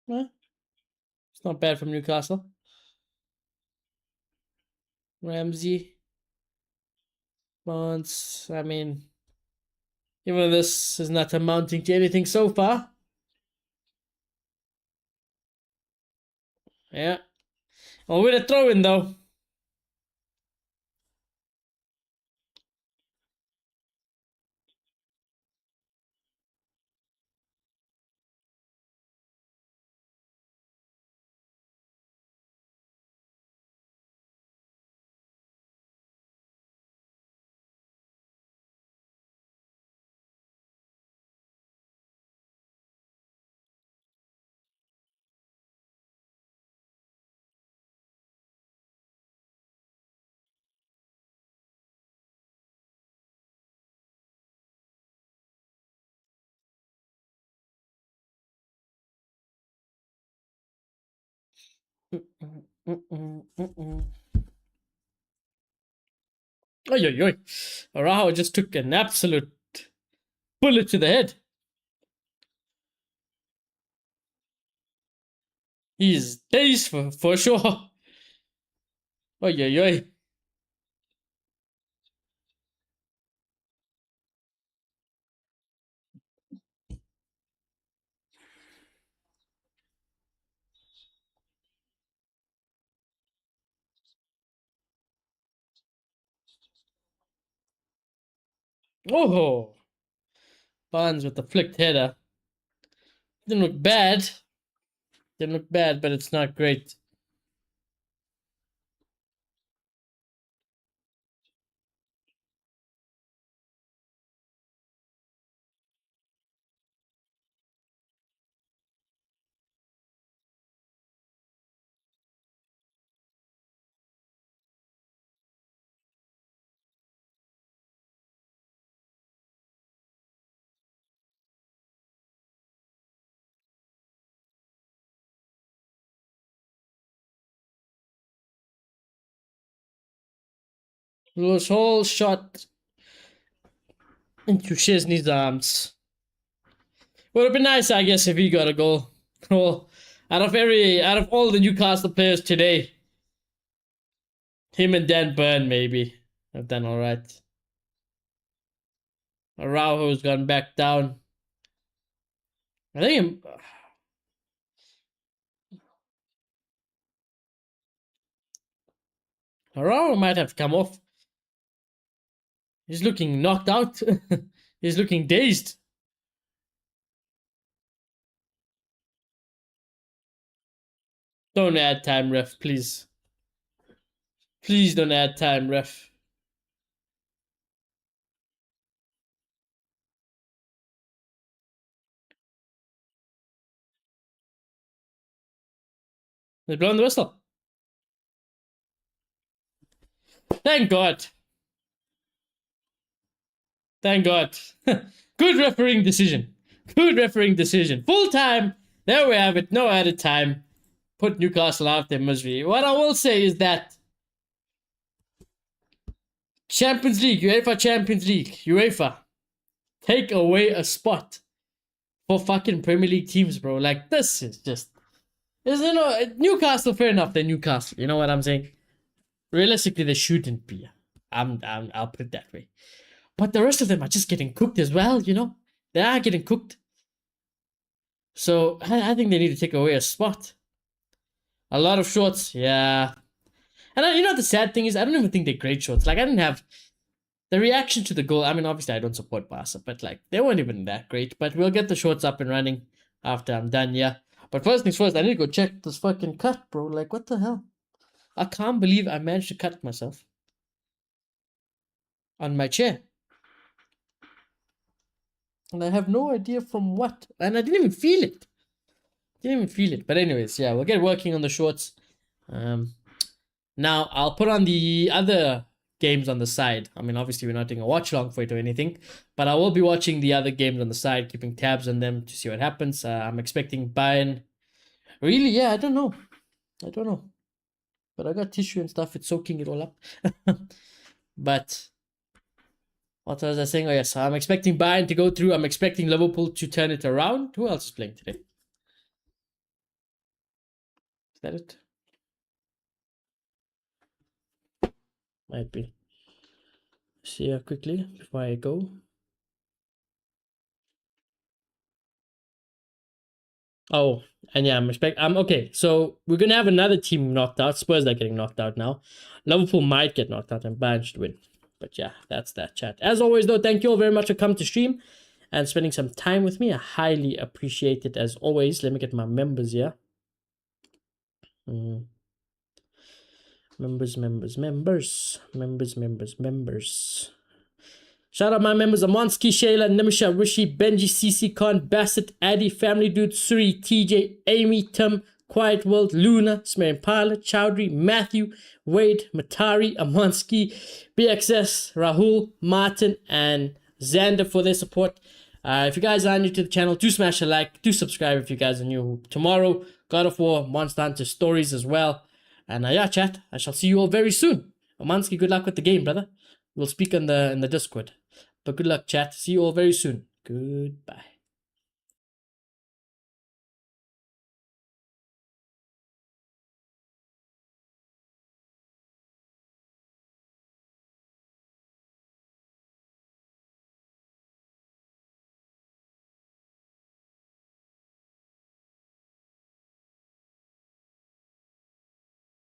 Well, it's not bad from Newcastle. Ramsey, Bonds. I mean, even though this is not amounting to anything so far. Yeah. Well, with a throw in, though. Oi, oi, oi. Araujo just took an absolute bullet to the head. He's dazed for sure. Oi, oi, oi. Oh, Barnes with the flicked header. Didn't look bad. Didn't look bad, but it's not great. This whole shot into Szczesny's arms. Would have been nice, I guess, if he got a goal. Well, out of all the Newcastle players today, him and Dan Burn maybe have done all right. Araujo's gone back down. I think Araujo might have come off. He's looking knocked out. He's looking dazed. Don't add time, ref, please. Please don't add time, ref. They're blowing the whistle. Thank God. Thank God. Good refereeing decision. Good refereeing decision. Full time. There we have it. No added time. Put Newcastle out of their misery. What I will say is that Champions League, UEFA Champions League, UEFA, take away a spot for fucking Premier League teams, bro. Like, this is just... Newcastle, fair enough, they're Newcastle. You know what I'm saying? Realistically, they shouldn't be. I'll put it that way. But the rest of them are just getting cooked as well, you know? They are getting cooked. So, I think they need to take away a spot. A lot of shorts, yeah. And you know the sad thing is, I don't even think they're great shorts. Like, I didn't have the reaction to the goal. I mean, obviously, I don't support Barca, but like, they weren't even that great. But we'll get the shorts up and running after I'm done, yeah. But first things first, I need to go check this fucking cut, bro. Like, what the hell? I can't believe I managed to cut myself on my chair. And I have no idea from what. And I didn't even feel it. But anyways, yeah, we'll get working on the shorts. Now, I'll put on the other games on the side. I mean, obviously, we're not doing a watch along for it or anything. But I will be watching the other games on the side, keeping tabs on them to see what happens. I'm expecting Bayern. Really? Yeah, I don't know. But I got tissue and stuff. It's soaking it all up. But what was I saying? Oh, yes. I'm expecting Bayern to go through. I'm expecting Liverpool to turn it around. Who else is playing today? Is that it? Might be. See here quickly before I go. Oh, and yeah, I'm okay. So we're gonna have another team knocked out. Spurs are getting knocked out now. Liverpool might get knocked out and Bayern should win. But yeah, that's that chat. As always, though, thank you all very much for coming to stream and spending some time with me. I highly appreciate it as always. Let me get my members here. Members. Shout out my members: Amonski, Shayla, Nimisha, Rishi, Benji, CC, Khan, Bassett, Addy, Family Dude, Suri, TJ, Amy, Tim, Quiet World, Luna, Smarin Pilot, Chowdhury, Matthew, Wade, Matari, Amonski, BXS, Rahul, Martin, and Xander for their support. If you guys are new to the channel, do smash a like, do subscribe if you guys are new. Tomorrow, God of War, Monster Hunter stories as well. And yeah, chat, I shall see you all very soon. Amonski, good luck with the game, brother. We'll speak in the Discord. But good luck, chat. See you all very soon. Goodbye.